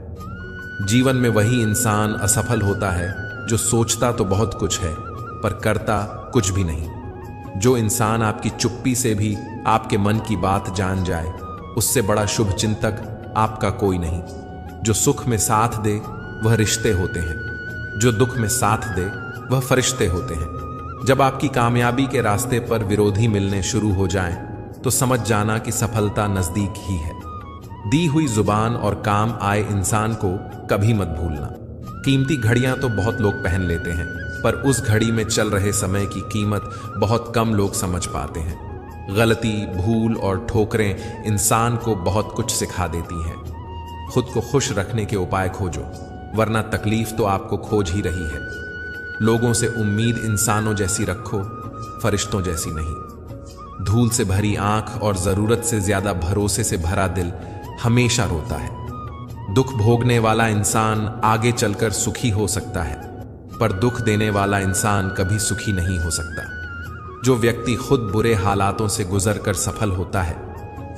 Speaker 1: जीवन में वही इंसान असफल होता है जो सोचता तो बहुत कुछ है पर करता कुछ भी नहीं। जो इंसान आपकी चुप्पी से भी आपके मन की बात जान जाए, उससे बड़ा शुभ चिंतक आपका कोई नहीं। जो सुख में साथ दे वह रिश्ते होते हैं, जो दुख में साथ दे वह फरिश्ते होते हैं। जब आपकी कामयाबी के रास्ते पर विरोधी मिलने शुरू हो जाएं, तो समझ जाना कि सफलता नजदीक ही है। दी हुई जुबान और काम आए इंसान को कभी मत भूलना। कीमती घड़ियां तो बहुत लोग पहन लेते हैं, पर उस घड़ी में चल रहे समय की कीमत बहुत कम लोग समझ पाते हैं। गलती, भूल और ठोकरें इंसान को बहुत कुछ सिखा देती हैं। खुद को खुश रखने के उपाय खोजो, वरना तकलीफ तो आपको खोज ही रही है। लोगों से उम्मीद इंसानों जैसी रखो, फरिश्तों जैसी नहीं। धूल से भरी आंख और जरूरत से ज्यादा भरोसे से भरा दिल हमेशा रोता है। दुख भोगने वाला इंसान आगे चलकर सुखी हो सकता है, पर दुख देने वाला इंसान कभी सुखी नहीं हो सकता। जो व्यक्ति खुद बुरे हालातों से गुजरकर सफल होता है,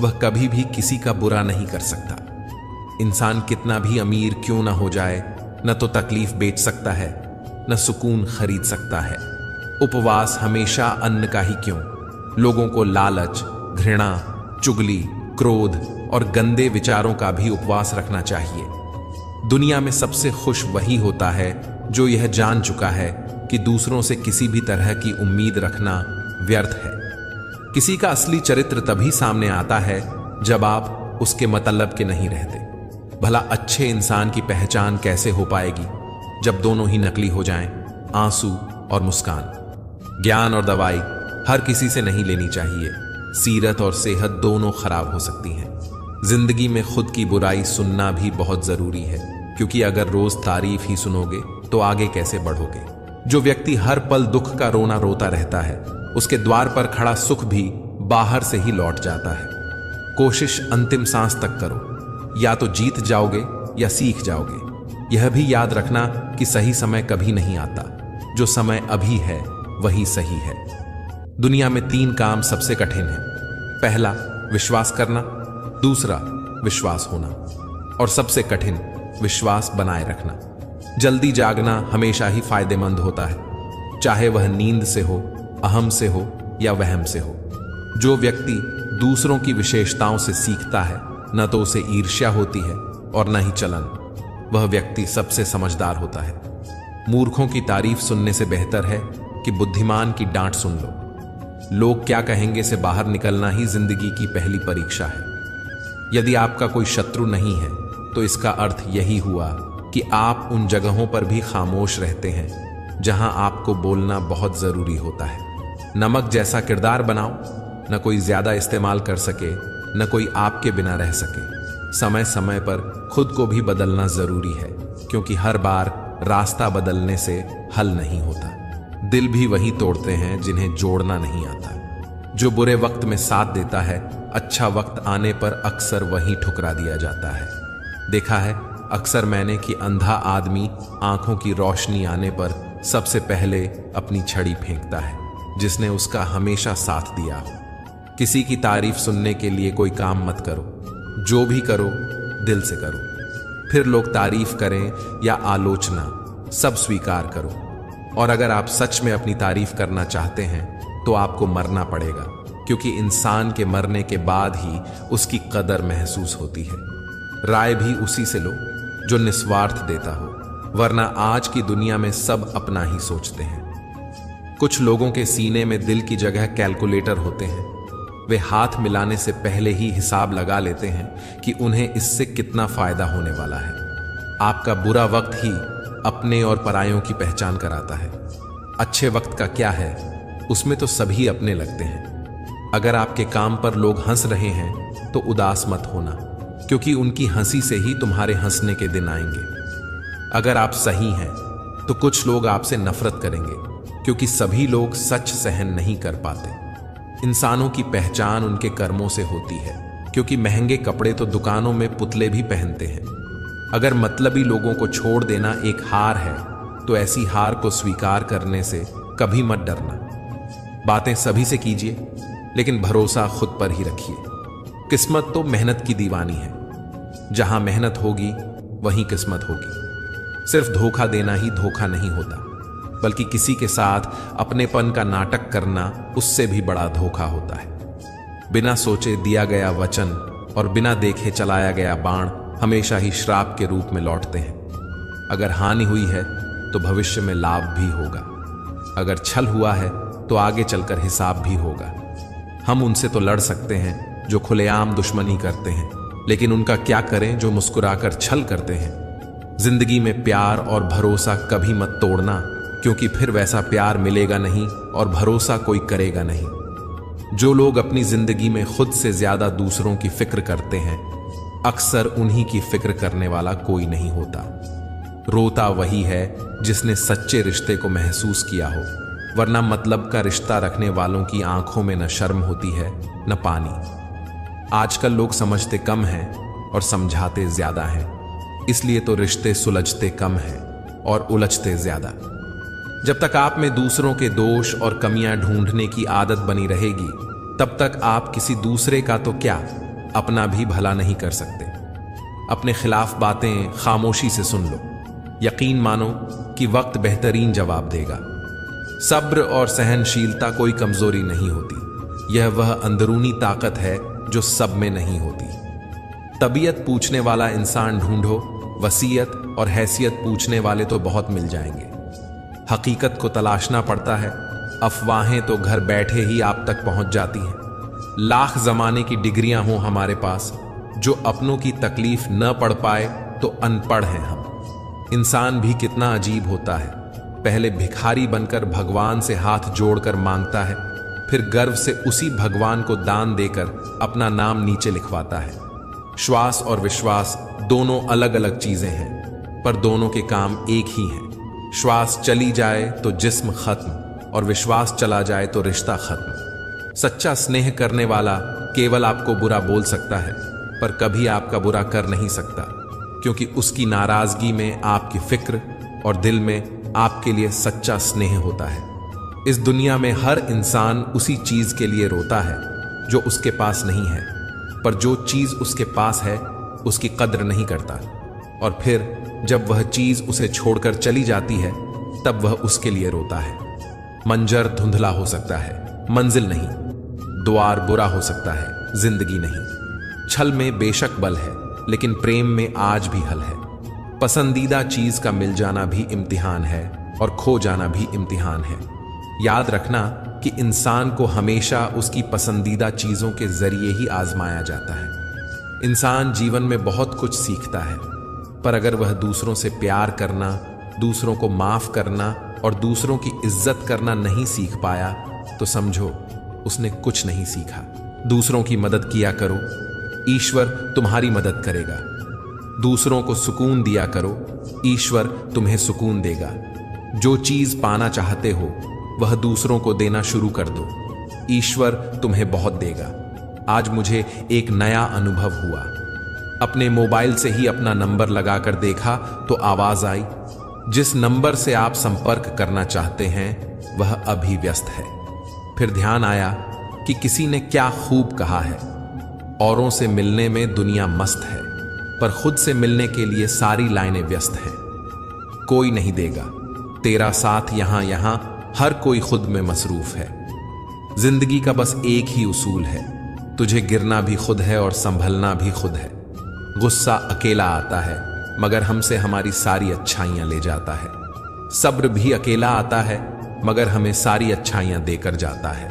Speaker 1: वह कभी भी किसी का बुरा नहीं कर सकता। इंसान कितना भी अमीर क्यों ना हो जाए, न तो तकलीफ बेच सकता है, न सुकून खरीद सकता है। उपवास हमेशा अन्न का ही क्यों, लोगों को लालच, घृणा, चुगली, क्रोध और गंदे विचारों का भी उपवास रखना चाहिए। दुनिया में सबसे खुश वही होता है जो यह जान चुका है कि दूसरों से किसी भी तरह की उम्मीद रखना व्यर्थ है। किसी का असली चरित्र तभी सामने आता है जब आप उसके मतलब के नहीं रहते। भला अच्छे इंसान की पहचान कैसे हो पाएगी जब दोनों ही नकली हो जाएं, आंसू और मुस्कान। ज्ञान और दवाई हर किसी से नहीं लेनी चाहिए। सीरत और सेहत दोनों खराब हो सकती हैं। जिंदगी में खुद की बुराई सुनना भी बहुत जरूरी है, क्योंकि अगर रोज तारीफ ही सुनोगे तो आगे कैसे बढ़ोगे। जो व्यक्ति हर पल दुख का रोना रोता रहता है, उसके द्वार पर खड़ा सुख भी बाहर से ही लौट जाता है। कोशिश अंतिम सांस तक करो, या तो जीत जाओगे या सीख जाओगे। यह भी याद रखना कि सही समय कभी नहीं आता, जो समय अभी है वही सही है। दुनिया में 3 काम सबसे कठिन है। पहला, विश्वास करना। दूसरा, विश्वास होना। और सबसे कठिन, विश्वास बनाए रखना। जल्दी जागना हमेशा ही फायदेमंद होता है, चाहे वह नींद से हो, अहम से हो या वहम से हो। जो व्यक्ति दूसरों की विशेषताओं से सीखता है, न तो उसे ईर्ष्या होती है और न ही चलन, वह व्यक्ति सबसे समझदार होता है। मूर्खों की तारीफ सुनने से बेहतर है कि बुद्धिमान की डांट सुन लो। लोग क्या कहेंगे से बाहर निकलना ही जिंदगी की पहली परीक्षा है। यदि आपका कोई शत्रु नहीं है, तो इसका अर्थ यही हुआ कि आप उन जगहों पर भी खामोश रहते हैं जहां आपको बोलना बहुत जरूरी होता है। नमक जैसा किरदार बनाओ, न कोई ज्यादा इस्तेमाल कर सके, न कोई आपके बिना रह सके। समय समय पर खुद को भी बदलना जरूरी है, क्योंकि हर बार रास्ता बदलने से हल नहीं होता। दिल भी वही तोड़ते हैं जिन्हें जोड़ना नहीं आता। जो बुरे वक्त में साथ देता है, अच्छा वक्त आने पर अक्सर वही ठुकरा दिया जाता है। देखा है अक्सर मैंने कि अंधा आदमी आंखों की रोशनी आने पर सबसे पहले अपनी छड़ी फेंकता है, जिसने उसका हमेशा साथ दिया हो। किसी की तारीफ सुनने के लिए कोई काम मत करो, जो भी करो दिल से करो। फिर लोग तारीफ करें या आलोचना, सब स्वीकार करो। और अगर आप सच में अपनी तारीफ करना चाहते हैं तो आपको मरना पड़ेगा, क्योंकि इंसान के मरने के बाद ही उसकी कदर महसूस होती है। राय भी उसी से लो जो निस्वार्थ देता हो, वरना आज की दुनिया में सब अपना ही सोचते हैं। कुछ लोगों के सीने में दिल की जगह कैलकुलेटर होते हैं। वे हाथ मिलाने से पहले ही हिसाब लगा लेते हैं कि उन्हें इससे कितना फायदा होने वाला है। आपका बुरा वक्त ही अपने और परायों की पहचान कराता है। अच्छे वक्त का क्या है, उसमें तो सभी अपने लगते हैं। अगर आपके काम पर लोग हंस रहे हैं तो उदास मत होना, क्योंकि उनकी हंसी से ही तुम्हारे हंसने के दिन आएंगे। अगर आप सही हैं तो कुछ लोग आपसे नफरत करेंगे, क्योंकि सभी लोग सच सहन नहीं कर पाते। इंसानों की पहचान उनके कर्मों से होती है, क्योंकि महंगे कपड़े तो दुकानों में पुतले भी पहनते हैं। अगर मतलबी लोगों को छोड़ देना एक हार है, तो ऐसी हार को स्वीकार करने से कभी मत डरना। बातें सभी से कीजिए, लेकिन भरोसा खुद पर ही रखिए। किस्मत तो मेहनत की दीवानी है। जहां मेहनत होगी वहीं किस्मत होगी। सिर्फ धोखा देना ही धोखा नहीं होता, बल्कि किसी के साथ अपनेपन का नाटक करना उससे भी बड़ा धोखा होता है। बिना सोचे दिया गया वचन और बिना देखे चलाया गया बाण हमेशा ही श्राप के रूप में लौटते हैं। अगर हानि हुई है तो भविष्य में लाभ भी होगा। अगर छल हुआ है तो आगे चलकर हिसाब भी होगा। हम उनसे तो लड़ सकते हैं जो खुलेआम दुश्मनी करते हैं, लेकिन उनका क्या करें जो मुस्कुराकर छल करते हैं। जिंदगी में प्यार और भरोसा कभी मत तोड़ना, क्योंकि फिर वैसा प्यार मिलेगा नहीं और भरोसा कोई करेगा नहीं। जो लोग अपनी जिंदगी में खुद से ज्यादा दूसरों की फिक्र करते हैं, अक्सर उन्हीं की फिक्र करने वाला कोई नहीं होता। रोता वही है जिसने सच्चे रिश्ते को महसूस किया हो, वरना मतलब का रिश्ता रखने वालों की आंखों में न शर्म होती है न पानी। आजकल लोग समझते कम हैं और समझाते ज्यादा हैं, इसलिए तो रिश्ते सुलझते कम हैं और उलझते ज्यादा। जब तक आप में दूसरों के दोष और कमियां ढूंढने की आदत बनी रहेगी, तब तक आप किसी दूसरे का तो क्या, अपना भी भला नहीं कर सकते। अपने खिलाफ बातें खामोशी से सुन लो। यकीन मानो कि वक्त बेहतरीन जवाब देगा। सब्र और सहनशीलता कोई कमजोरी नहीं होती, यह वह अंदरूनी ताकत है जो सब में नहीं होती। तबीयत पूछने वाला इंसान ढूंढो, वसीयत और हैसियत पूछने वाले तो बहुत मिल जाएंगे। हकीकत को तलाशना पड़ता है, अफवाहें तो घर बैठे ही आप तक पहुंच जाती हैं। लाख जमाने की डिग्रियां हों हमारे पास, जो अपनों की तकलीफ न पढ़ पाए तो अनपढ़ हैं हम। इंसान भी कितना अजीब होता है, पहले भिखारी बनकर भगवान से हाथ जोड़कर मांगता है, फिर गर्व से उसी भगवान को दान देकर अपना नाम नीचे लिखवाता है। श्वास और विश्वास दोनों अलग अलग चीजें हैं, पर दोनों के काम एक ही हैं। श्वास चली जाए तो जिस्म खत्म, और विश्वास चला जाए तो रिश्ता खत्म। सच्चा स्नेह करने वाला केवल आपको बुरा बोल सकता है, पर कभी आपका बुरा कर नहीं सकता, क्योंकि उसकी नाराजगी में आपकी फिक्र और दिल में आपके लिए सच्चा स्नेह होता है। इस दुनिया में हर इंसान उसी चीज के लिए रोता है जो उसके पास नहीं है, पर जो चीज उसके पास है उसकी कद्र नहीं करता, और फिर जब वह चीज उसे छोड़कर चली जाती है तब वह उसके लिए रोता है। मंजर धुंधला हो सकता है, मंजिल नहीं। द्वार बुरा हो सकता है, जिंदगी नहीं। छल में बेशक बल है, लेकिन प्रेम में आज भी हल है। पसंदीदा चीज का मिल जाना भी इम्तिहान है और खो जाना भी इम्तिहान है। याद रखना कि इंसान को हमेशा उसकी पसंदीदा चीजों के जरिए ही आजमाया जाता है। इंसान जीवन में बहुत कुछ सीखता है, पर अगर वह दूसरों से प्यार करना, दूसरों को माफ करना और दूसरों की इज्जत करना नहीं सीख पाया, तो समझो उसने कुछ नहीं सीखा। दूसरों की मदद किया करो, ईश्वर तुम्हारी मदद करेगा। दूसरों को सुकून दिया करो, ईश्वर तुम्हें सुकून देगा। जो चीज पाना चाहते हो वह दूसरों को देना शुरू कर दो, ईश्वर तुम्हें बहुत देगा। आज मुझे एक नया अनुभव हुआ। अपने मोबाइल से ही अपना नंबर लगाकर देखा तो आवाज आई, जिस नंबर से आप संपर्क करना चाहते हैं वह अभी व्यस्त है। फिर ध्यान आया कि किसी ने क्या खूब कहा है, औरों से मिलने में दुनिया मस्त है, पर खुद से मिलने के लिए सारी लाइनें व्यस्त हैं। कोई नहीं देगा तेरा साथ, यहां हर कोई खुद में मसरूफ है। जिंदगी का बस एक ही उसूल है, तुझे गिरना भी खुद है और संभलना भी खुद है। गुस्सा अकेला आता है, मगर हमसे हमारी सारी अच्छाइयां ले जाता है। सब्र भी अकेला आता है, मगर हमें सारी अच्छाइयां देकर जाता है।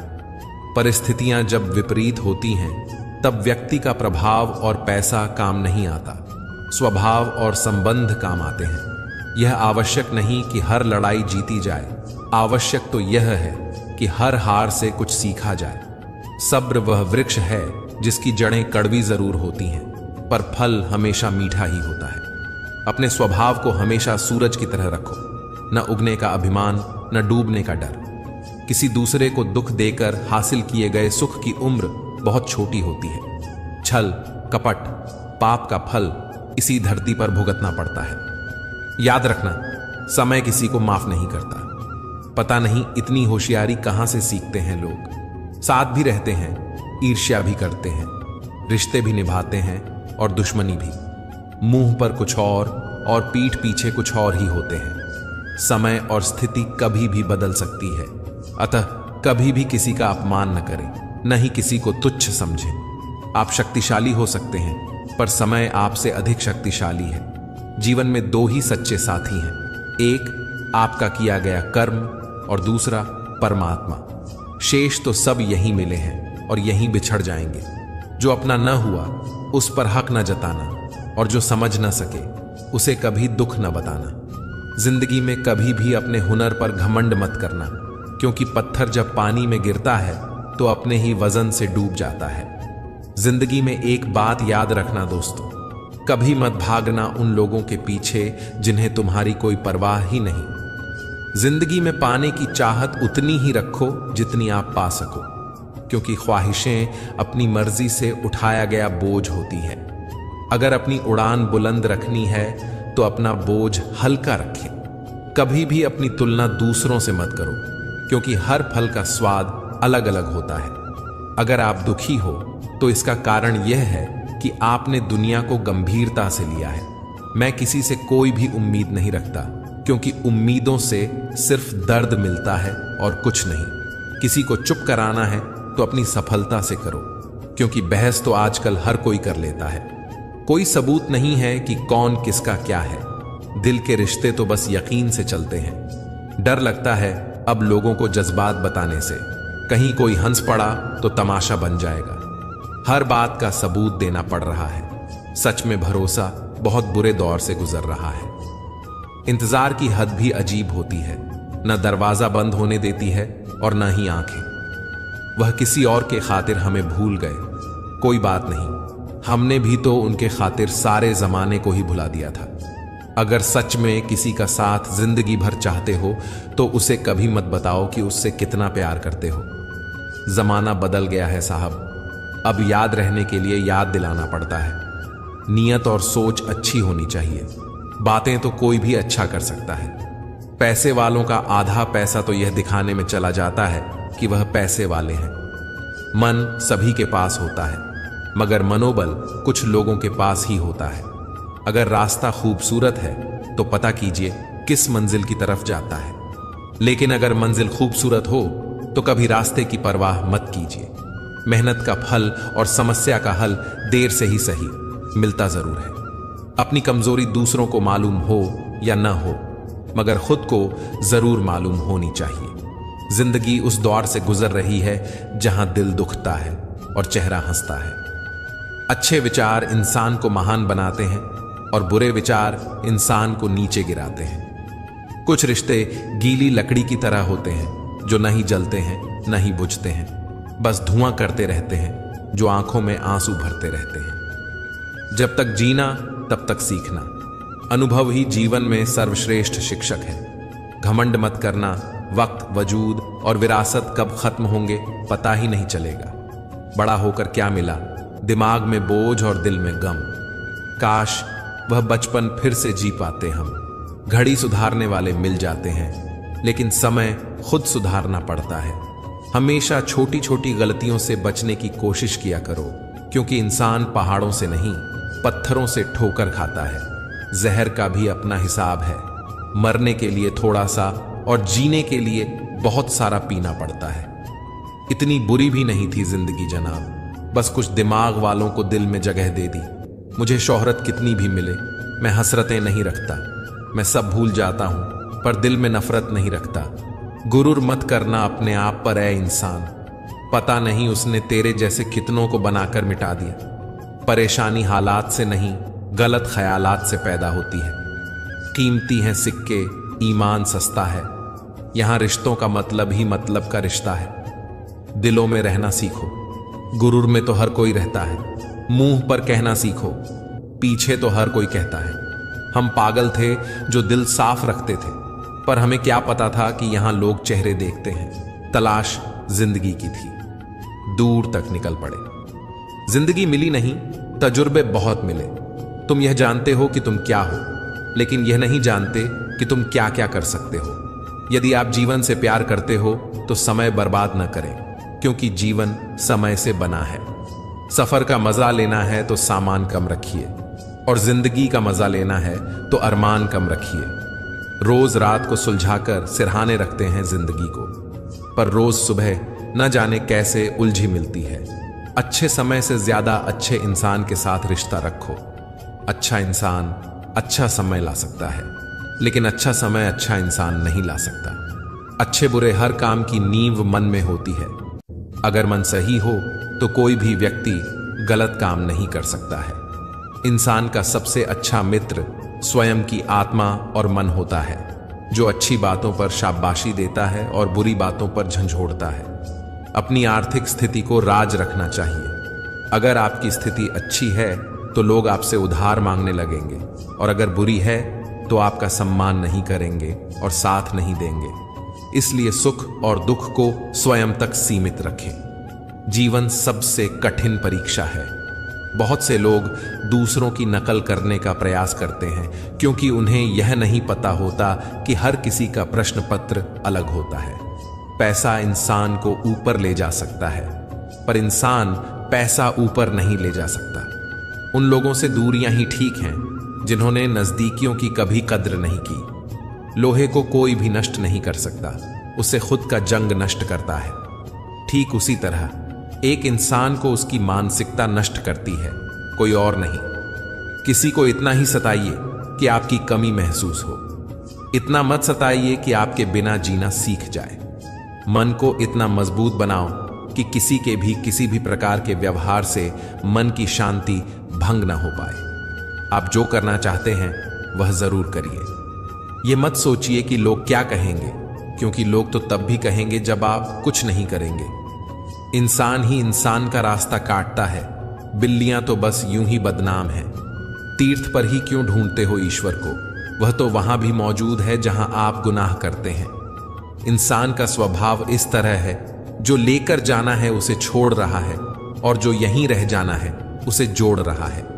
Speaker 1: परिस्थितियां जब विपरीत होती हैं, तब व्यक्ति का प्रभाव और पैसा काम नहीं आता, स्वभाव और संबंध काम आते हैं। यह आवश्यक नहीं कि हर लड़ाई जीती जाए, आवश्यक तो यह है कि हर हार से कुछ सीखा जाए। सब्र वह वृक्ष है जिसकी जड़ें कड़वी जरूर होती हैं, पर फल हमेशा मीठा ही होता है। अपने स्वभाव को हमेशा सूरज की तरह रखो, न उगने का अभिमान, न डूबने का डर। किसी दूसरे को दुख देकर हासिल किए गए सुख की उम्र बहुत छोटी होती है। छल, कपट, पाप का फल इसी धरती पर भुगतना पड़ता है। याद रखना, समय किसी को माफ नहीं करता। पता नहीं इतनी होशियारी कहां से सीखते हैं लोग। साथ भी रहते हैं, ईर्ष्या भी करते हैं, रिश्ते भी निभाते हैं और दुश्मनी भी। मुंह पर कुछ और पीठ पीछे कुछ और ही होते हैं। समय और स्थिति कभी भी बदल सकती है, अतः कभी भी किसी का अपमान न करें, न ही किसी को तुच्छ समझें। आप शक्तिशाली हो सकते हैं, पर समय आपसे अधिक शक्तिशाली है। जीवन में दो ही सच्चे साथी हैं, एक आपका किया गया कर्म और दूसरा परमात्मा। शेष तो सब यहीं मिले हैं और यहीं बिछड़ जाएंगे। जो अपना न हुआ उस पर हक न जताना, और जो समझ न सके उसे कभी दुख न बताना। जिंदगी में कभी भी अपने हुनर पर घमंड मत करना, क्योंकि पत्थर जब पानी में गिरता है तो अपने ही वजन से डूब जाता है। जिंदगी में एक बात याद रखना दोस्तों, कभी मत भागना उन लोगों के पीछे जिन्हें तुम्हारी कोई परवाह ही नहीं। जिंदगी में पाने की चाहत उतनी ही रखो जितनी आप पा सको, क्योंकि ख्वाहिशें अपनी मर्जी से उठाया गया बोझ होती है। अगर अपनी उड़ान बुलंद रखनी है तो अपना बोझ हल्का रखें। कभी भी अपनी तुलना दूसरों से मत करो, क्योंकि हर फल का स्वाद अलग अलग होता है। अगर आप दुखी हो तो इसका कारण यह है कि आपने दुनिया को गंभीरता से लिया है। मैं किसी से कोई भी उम्मीद नहीं रखता, क्योंकि उम्मीदों से सिर्फ दर्द मिलता है और कुछ नहीं। किसी को चुप कराना है तो अपनी सफलता से करो, क्योंकि बहस तो आजकल हर कोई कर लेता है। कोई सबूत नहीं है कि कौन किसका क्या है। दिल के रिश्ते तो बस यकीन से चलते हैं। डर लगता है अब लोगों को जज्बात बताने से, कहीं कोई हंस पड़ा तो तमाशा बन जाएगा। हर बात का सबूत देना पड़ रहा है। सच में भरोसा बहुत बुरे दौर से गुजर रहा है। इंतजार की हद भी अजीब होती है, न दरवाजा बंद होने देती है और न ही आंखें। वह किसी और के खातिर हमें भूल गए, कोई बात नहीं, हमने भी तो उनके खातिर सारे जमाने को ही भुला दिया था। अगर सच में किसी का साथ जिंदगी भर चाहते हो तो उसे कभी मत बताओ कि उससे कितना प्यार करते हो। जमाना बदल गया है साहब, अब याद रहने के लिए याद दिलाना पड़ता है। नीयत और सोच अच्छी होनी चाहिए। बातें तो कोई भी अच्छा कर सकता है। पैसे वालों का आधा पैसा तो यह दिखाने में चला जाता है कि वह पैसे वाले हैं। मन सभी के पास होता है, मगर मनोबल कुछ लोगों के पास ही होता है। अगर रास्ता खूबसूरत है तो पता कीजिए किस मंजिल की तरफ जाता है, लेकिन अगर मंजिल खूबसूरत हो तो कभी रास्ते की परवाह मत कीजिए। मेहनत का फल और समस्या का हल देर से ही सही मिलता जरूर है। अपनी कमजोरी दूसरों को मालूम हो या न हो, मगर खुद को जरूर मालूम होनी चाहिए। जिंदगी उस दौर से गुजर रही है जहां दिल दुखता है और चेहरा हंसता है। अच्छे विचार इंसान को महान बनाते हैं और बुरे विचार इंसान को नीचे गिराते हैं। कुछ रिश्ते गीली लकड़ी की तरह होते हैं, जो न ही जलते हैं न ही बुझते हैं, बस धुआं करते रहते हैं, जो आंखों में आंसू भरते रहते हैं। जब तक जीना तब तक सीखना। अनुभव ही जीवन में सर्वश्रेष्ठ शिक्षक है। घमंड मत करना, वक्त, वजूद और विरासत कब खत्म होंगे पता ही नहीं चलेगा। बड़ा होकर क्या मिला, दिमाग में बोझ और दिल में गम। काश वह बचपन फिर से जी पाते हम। घड़ी सुधारने वाले मिल जाते हैं, लेकिन समय खुद सुधारना पड़ता है। हमेशा छोटी छोटी गलतियों से बचने की कोशिश किया करो, क्योंकि इंसान पहाड़ों से नहीं पत्थरों से ठोकर खाता है। जहर का भी अपना हिसाब है। मरने के लिए थोड़ा सा और जीने के लिए बहुत सारा पीना पड़ता है। इतनी बुरी भी नहीं थी जिंदगी जनाब, बस कुछ दिमाग वालों को दिल में जगह दे दी। मुझे शोहरत कितनी भी मिले, मैं हसरतें नहीं रखता। मैं सब भूल जाता हूं, पर दिल में नफरत नहीं रखता। गुरूर मत करना अपने आप पर ऐ इंसान, पता नहीं उसने तेरे जैसे कितनों को बनाकर मिटा दिया। परेशानी हालात से नहीं, गलत ख्यालात से पैदा होती है। कीमती हैं सिक्के, ईमान सस्ता है। यहां रिश्तों का मतलब ही मतलब का रिश्ता है। दिलों में रहना सीखो, गुरूर में तो हर कोई रहता है, मुंह पर कहना सीखो, पीछे तो हर कोई कहता है। हम पागल थे जो दिल साफ रखते थे, पर हमें क्या पता था कि यहां लोग चेहरे देखते हैं। तलाश जिंदगी की थी, दूर तक निकल पड़े। जिंदगी मिली नहीं, तजुर्बे बहुत मिले। तुम यह जानते हो कि तुम क्या हो, लेकिन यह नहीं जानते कि तुम क्या क्या कर सकते हो। यदि आप जीवन से प्यार करते हो तो समय बर्बाद न करें, क्योंकि जीवन समय से बना है। सफर का मजा लेना है तो सामान कम रखिए, और जिंदगी का मजा लेना है तो अरमान कम रखिए। रोज रात को सुलझाकर सिरहाने रखते हैं जिंदगी को, पर रोज सुबह न जाने कैसे उलझी मिलती है। अच्छे समय से ज्यादा अच्छे इंसान के साथ रिश्ता रखो। अच्छा इंसान अच्छा समय ला सकता है, लेकिन अच्छा समय अच्छा इंसान नहीं ला सकता। अच्छे बुरे हर काम की नींव मन में होती है। अगर मन सही हो तो कोई भी व्यक्ति गलत काम नहीं कर सकता है। इंसान का सबसे अच्छा मित्र स्वयं की आत्मा और मन होता है, जो अच्छी बातों पर शाबाशी देता है और बुरी बातों पर झंझोड़ता है। अपनी आर्थिक स्थिति को राज रखना चाहिए। अगर आपकी स्थिति अच्छी है तो लोग आपसे उधार मांगने लगेंगे, और अगर बुरी है तो आपका सम्मान नहीं करेंगे और साथ नहीं देंगे। इसलिए सुख और दुख को स्वयं तक सीमित रखें। जीवन सबसे कठिन परीक्षा है। बहुत से लोग दूसरों की नकल करने का प्रयास करते हैं, क्योंकि उन्हें यह नहीं पता होता कि हर किसी का प्रश्न पत्र अलग होता है। पैसा इंसान को ऊपर ले जा सकता है, पर इंसान पैसा ऊपर नहीं ले जा सकता। उन लोगों से दूरियां ही ठीक हैं जिन्होंने नजदीकियों की कभी कद्र नहीं की। लोहे को कोई भी नष्ट नहीं कर सकता, उसे खुद का जंग नष्ट करता है। ठीक उसी तरह एक इंसान को उसकी मानसिकता नष्ट करती है, कोई और नहीं। किसी को इतना ही सताइए कि आपकी कमी महसूस हो, इतना मत सताइए कि आपके बिना जीना सीख जाए। मन को इतना मजबूत बनाओ कि किसी के भी किसी भी प्रकार के व्यवहार से मन की शांति भंग ना हो पाए। आप जो करना चाहते हैं वह जरूर करिए। यह मत सोचिए कि लोग क्या कहेंगे, क्योंकि लोग तो तब भी कहेंगे जब आप कुछ नहीं करेंगे। इंसान ही इंसान का रास्ता काटता है, बिल्लियां तो बस यूं ही बदनाम हैं। तीर्थ पर ही क्यों ढूंढते हो ईश्वर को, वह तो वहां भी मौजूद है जहां आप गुनाह करते हैं। इंसान का स्वभाव इस तरह है, जो लेकर जाना है उसे छोड़ रहा है, और जो यहीं रह जाना है उसे जोड़ रहा है।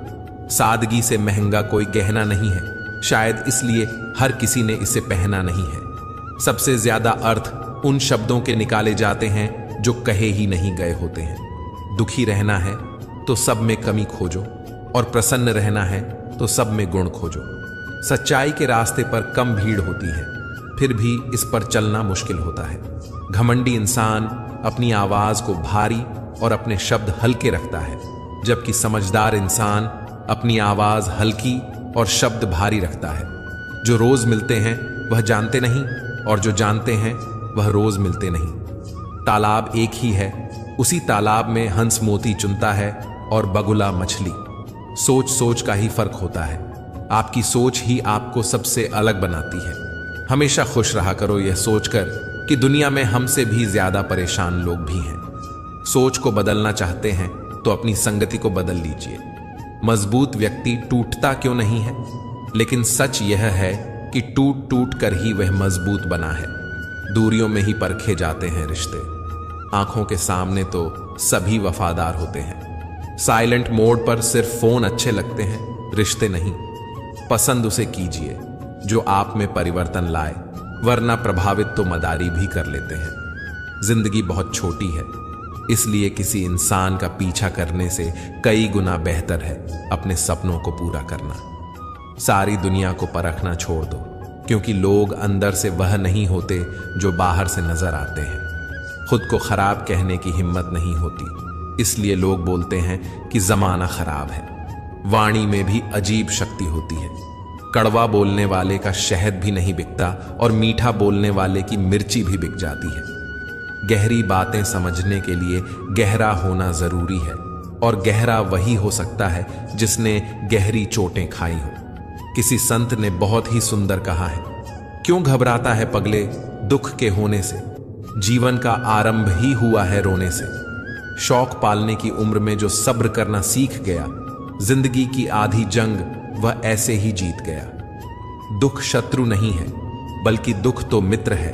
Speaker 1: सादगी से महंगा कोई गहना नहीं है, शायद इसलिए हर किसी ने इसे पहना नहीं है। सबसे ज्यादा अर्थ उन शब्दों के निकाले जाते हैं जो कहे ही नहीं गए होते हैं। दुखी रहना है तो सब में कमी खोजो, और प्रसन्न रहना है तो सब में गुण खोजो। सच्चाई के रास्ते पर कम भीड़ होती है, फिर भी इस पर चलना मुश्किल होता है। घमंडी इंसान अपनी आवाज को भारी और अपने शब्द हल्के रखता है, जबकि समझदार इंसान अपनी आवाज हल्की और शब्द भारी रखता है। जो रोज मिलते हैं वह जानते नहीं, और जो जानते हैं वह रोज मिलते नहीं। तालाब एक ही है, उसी तालाब में हंस मोती चुनता है और बगुला मछली। सोच सोच का ही फर्क होता है। आपकी सोच ही आपको सबसे अलग बनाती है। हमेशा खुश रहा करो यह सोचकर कि दुनिया में हमसे भी ज्यादा परेशान लोग भी हैं। सोच को बदलना चाहते हैं तो अपनी संगति को बदल लीजिए। मजबूत व्यक्ति टूटता क्यों नहीं है, लेकिन सच यह है कि टूट टूट कर ही वह मजबूत बना है। दूरियों में ही परखे जाते हैं रिश्ते, आंखों के सामने तो सभी वफादार होते हैं। साइलेंट मोड पर सिर्फ फोन अच्छे लगते हैं, रिश्ते नहीं। पसंद उसे कीजिए जो आप में परिवर्तन लाए, वरना प्रभावित तो मदारी भी कर लेते हैं। जिंदगी बहुत छोटी है, इसलिए किसी इंसान का पीछा करने से कई गुना बेहतर है अपने सपनों को पूरा करना। सारी दुनिया को परखना छोड़ दो, क्योंकि लोग अंदर से वह नहीं होते जो बाहर से नजर आते हैं। खुद को खराब कहने की हिम्मत नहीं होती, इसलिए लोग बोलते हैं कि जमाना खराब है। वाणी में भी अजीब शक्ति होती है। कड़वा बोलने वाले का शहद भी नहीं बिकता, और मीठा बोलने वाले की मिर्ची भी बिक जाती है। गहरी बातें समझने के लिए गहरा होना जरूरी है, और गहरा वही हो सकता है जिसने गहरी चोटें खाई हो। किसी संत ने बहुत ही सुंदर कहा है, क्यों घबराता है पगले दुख के होने से, जीवन का आरंभ ही हुआ है रोने से। शौक पालने की उम्र में जो सब्र करना सीख गया, जिंदगी की आधी जंग वह ऐसे ही जीत गया। दुख शत्रु नहीं है, बल्कि दुख तो मित्र है,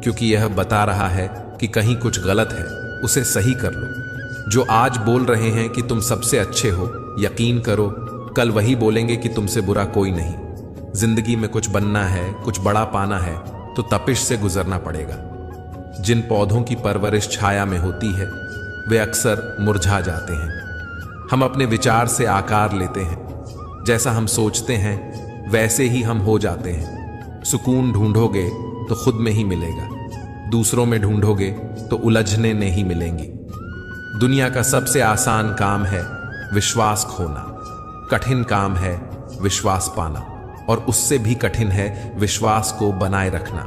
Speaker 1: क्योंकि यह बता रहा है कि कहीं कुछ गलत है, उसे सही कर लो। जो आज बोल रहे हैं कि तुम सबसे अच्छे हो, यकीन करो कल वही बोलेंगे कि तुमसे बुरा कोई नहीं। जिंदगी में कुछ बनना है, कुछ बड़ा पाना है, तो तपिश से गुजरना पड़ेगा। जिन पौधों की परवरिश छाया में होती है, वे अक्सर मुरझा जाते हैं। हम अपने विचार से आकार लेते हैं, जैसा हम सोचते हैं वैसे ही हम हो जाते हैं। सुकून ढूंढोगे तो खुद में ही मिलेगा, दूसरों में ढूंढोगे तो उलझने नहीं मिलेंगी। दुनिया का सबसे आसान काम है विश्वास खोना, कठिन काम है विश्वास पाना, और उससे भी कठिन है विश्वास को बनाए रखना।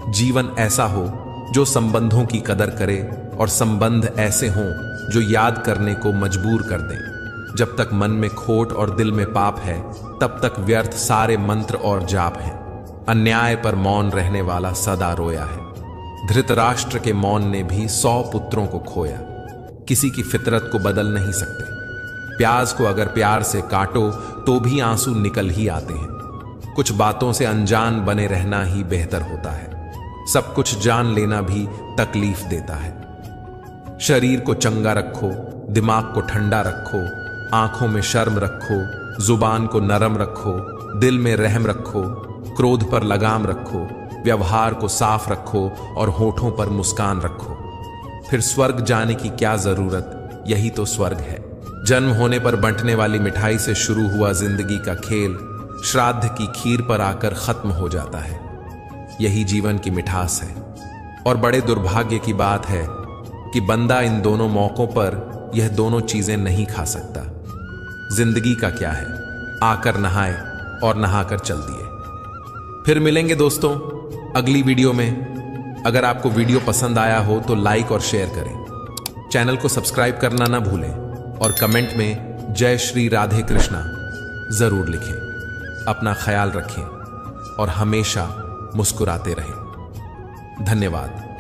Speaker 1: जीवन ऐसा हो जो संबंधों की कदर करे, और संबंध ऐसे हों जो याद करने को मजबूर कर दें। जब तक मन में खोट और दिल में पाप है, तब तक व्यर्थ सारे मंत्र और जाप हैं। अन्याय पर मौन रहने वाला सदा रोया है। धृतराष्ट्र के मौन ने भी 100 पुत्रों को खोया। किसी की फितरत को बदल नहीं सकते। प्याज को अगर प्यार से काटो तो भी आंसू निकल ही आते हैं। कुछ बातों से अनजान बने रहना ही बेहतर होता है। सब कुछ जान लेना भी तकलीफ देता है। शरीर को चंगा रखो, दिमाग को ठंडा रखो, आंखों में शर्म रखो, जुबान को नरम रखो, दिल में रहम रखो, क्रोध पर लगाम रखो, व्यवहार को साफ रखो और होठों पर मुस्कान रखो। फिर स्वर्ग जाने की क्या जरूरत, यही तो स्वर्ग है। जन्म होने पर बंटने वाली मिठाई से शुरू हुआ जिंदगी का खेल श्राद्ध की खीर पर आकर खत्म हो जाता है। यही जीवन की मिठास है। और बड़े दुर्भाग्य की बात है कि बंदा इन दोनों मौकों पर यह दोनों चीजें नहीं खा सकता। जिंदगी का क्या है, आकर नहाए और नहाकर चल दिए। फिर मिलेंगे दोस्तों अगली वीडियो में। अगर आपको वीडियो पसंद आया हो तो लाइक और शेयर करें। चैनल को सब्सक्राइब करना ना भूलें और कमेंट में जय श्री राधे कृष्णा जरूर लिखें। अपना ख्याल रखें और हमेशा मुस्कुराते रहें। धन्यवाद।